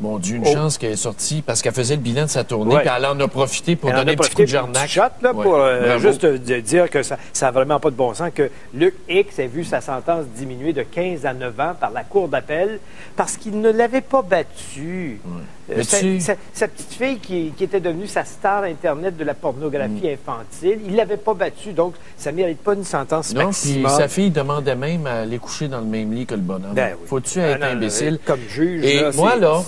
Mon Dieu, une chance qu'elle est sortie parce qu'elle faisait le bilan de sa tournée, puis elle en a profité pour donner un petit coup de jarnac.
Pour juste dire que ça n'a vraiment pas de bon sens, que Luc X a vu sa sentence diminuer de 15 à 9 ans par la Cour d'appel parce qu'il ne l'avait pas battu. Sa petite fille qui était devenue sa star Internet de la pornographie infantile, il ne l'avait pas battu, donc ça ne mérite pas une sentence maximum.
Puis sa fille demandait même à aller coucher dans le même lit que le bonhomme.
Ben oui.
Faut-tu être imbécile?
Comme juge,
et
là,
moi, là...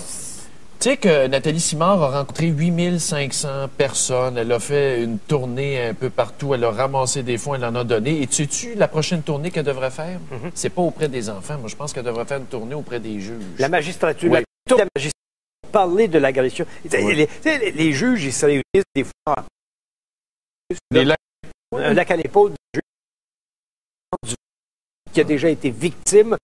Tu sais que Nathalie Simard a rencontré 8500 personnes. Elle a fait une tournée un peu partout. Elle a ramassé des fonds, elle en a donné. Et tu sais-tu la prochaine tournée qu'elle devrait faire? C'est pas auprès des enfants. Moi, je pense qu'elle devrait faire une tournée auprès des juges.
La magistrature. Ouais. La magistrature. Parler de l'agression. Les juges, ils se réunissent des fois. Un lac à l'épaule du juge qui a déjà été victime